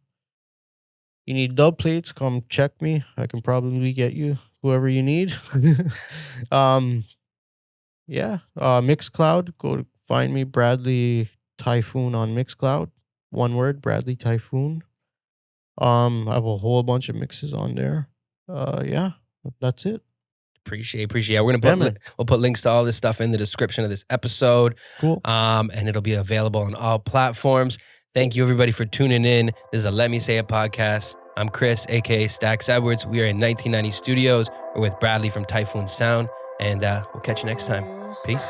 [SPEAKER 2] You need dub plates, come check me. I can probably get you whoever you need. Mixcloud, go to find me, Bradley Typhoon on Mixcloud. One word, Bradley Typhoon. I have a whole bunch of mixes on there. That's it.
[SPEAKER 1] Appreciate. Yeah, we're gonna
[SPEAKER 2] man.
[SPEAKER 1] we'll put links to all this stuff in the description of this episode.
[SPEAKER 2] Cool.
[SPEAKER 1] And it'll be available on all platforms. Thank you everybody for tuning in. This is a Let Me Say It podcast. I'm Chris, aka Stax Edwards. We are in 1990 Studios. We're with Bradley from Typhoon Sound, and we'll catch you next time. Peace.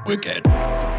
[SPEAKER 3] Wicked.